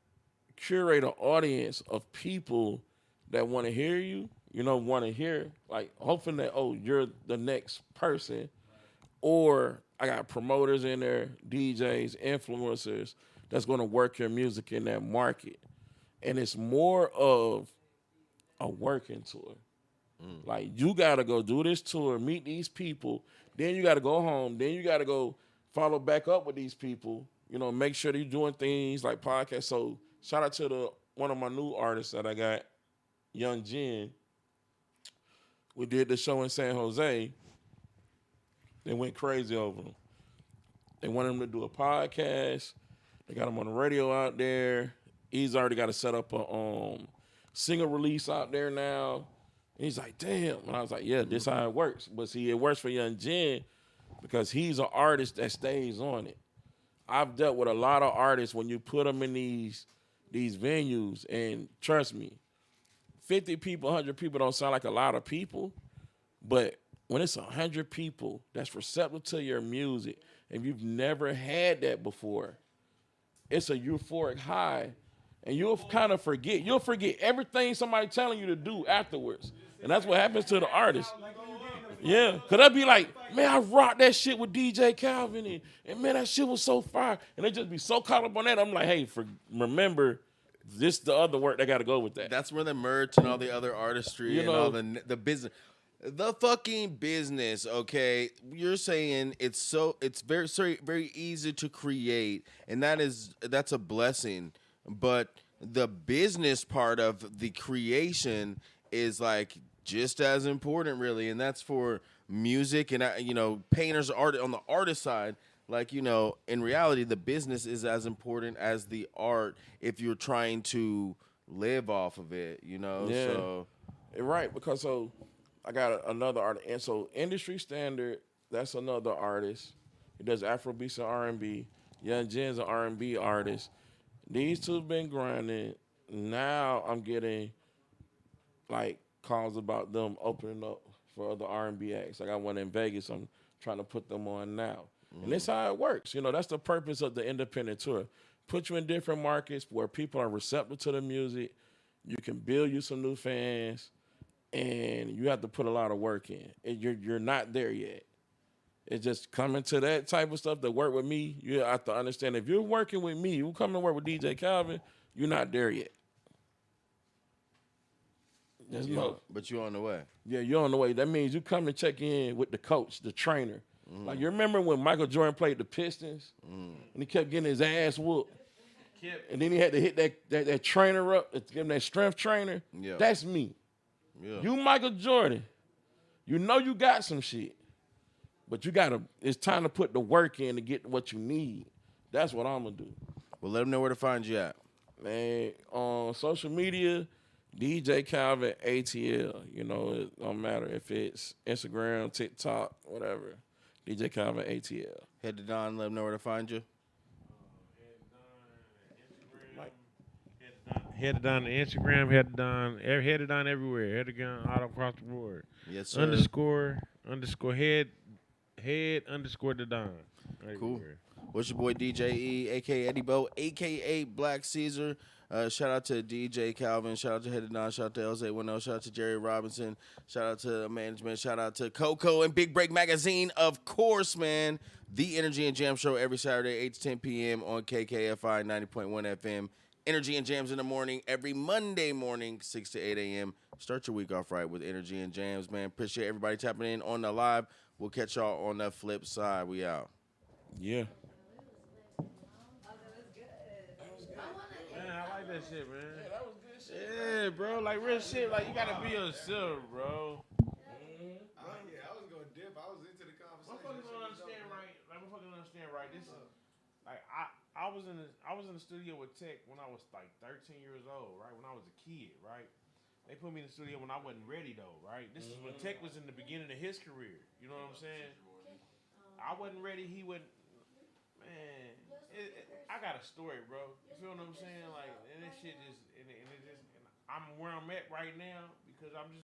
curate an audience of people that want to hear you. You know, want to hear like hoping that you're the next person, or I got promoters in there, DJs, influencers that's gonna work your music in that market, and it's more of a working tour. Like you gotta go do this tour, meet these people, then you gotta go home, then you gotta go follow back up with these people. You know, make sure they're doing things like podcasts. So shout out to one of my new artists that I got, Young Jen. We did the show in San Jose. They went crazy over him. They wanted him to do a podcast. They got him on the radio out there. He's already got to set up a single release out there now. He's like, damn. And I was like, yeah, this how it works. But see, it works for Young Jen because he's an artist that stays on it. I've dealt with a lot of artists when you put them in these venues, and trust me, 50 people, 100 people don't sound like a lot of people, but when it's 100 people that's receptive to your music and you've never had that before, it's a euphoric high. And you'll kind of forget. You'll forget everything somebody telling you to do afterwards. And that's what happens to the artist. Yeah, because they'll be like, man, I rocked that shit with DJ Calvin. And man, that shit was so fire. And they just be so caught up on that. I'm like, hey, remember, this the other work that got to go with that. That's where the merch and all the other artistry You and know- all the business, the fucking business. Okay, you're saying it's very very easy to create, and that's a blessing. But the business part of the creation is like just as important, really, and that's for music and painters, art on the artist side. Like, in reality, the business is as important as the art if you're trying to live off of it, Yeah. So Right, because so I got another artist. And so Industry Standard, that's another artist. He does Afrobeats and R&B. Young Jen's an R&B artist. These two have been grinding. Now I'm getting like calls about them opening up for other R&B acts. I got one in Vegas. I'm trying to put them on now. And that's how it works. That's the purpose of the independent tour. Put you in different markets where people are receptive to the music. You can build you some new fans, and you have to put a lot of work in. And you're not there yet. It's just coming to that type of stuff that work with me. You have to understand if you're working with me, you come to work with DJ Calvin, you're not there yet. Just know. but you're on the way. Yeah, you're on the way. That means you come and check in with the coach, the trainer. Like, you remember when Michael Jordan played the Pistons and he kept getting his ass whooped? And then he had to hit that trainer up, to give him that strength trainer? Yeah. That's me. Yeah. You Michael Jordan. You know you got some shit. But it's time to put the work in to get what you need. That's what I'm going to do. Well, let them know where to find you at. Man, on social media, DJ Calvin ATL. It don't matter if it's Instagram, TikTok, whatever. DJ Calvin ATL. Head to Don, let them know where to find you. Headed down to Instagram, headed down everywhere, headed down all across the board. Yes, sir. Underscore head underscore the Don. Cool. What's your boy DJ E, aka Eddie Bo, aka Black Caesar. Shout out to DJ Calvin. Shout out to Headed Don. Shout out to LZ10. Shout out to Jerry Robinson. Shout out to management. Shout out to Coco and Big Break Magazine. Of course, man. The Energy and Jam Show every Saturday, 8 to 10 p.m. on KKFI 90.1 FM. Energy and Jams in the morning every Monday morning, 6 to 8 a.m. Start your week off right with Energy and Jams, man. Appreciate everybody tapping in on the live. We'll catch y'all on the flip side. We out. Yeah. Man, I like that shit, man. Yeah, that was good shit. Yeah, bro. Like real shit. Like you gotta be yourself, bro. I was going to dip. I was into the conversation. Motherfuckers don't understand, right? Like motherfuckers don't understand, right? This is like I was in the studio with Tech when I was like 13 years old, right? When I was a kid, right? They put me in the studio when I wasn't ready though, right? This is when Tech was in the beginning of his career. You know what I'm saying? I wasn't ready. He wouldn't. Man, I got a story, bro. You feel what I'm saying? Like, and this shit just, and it just, and I'm where I'm at right now because I'm just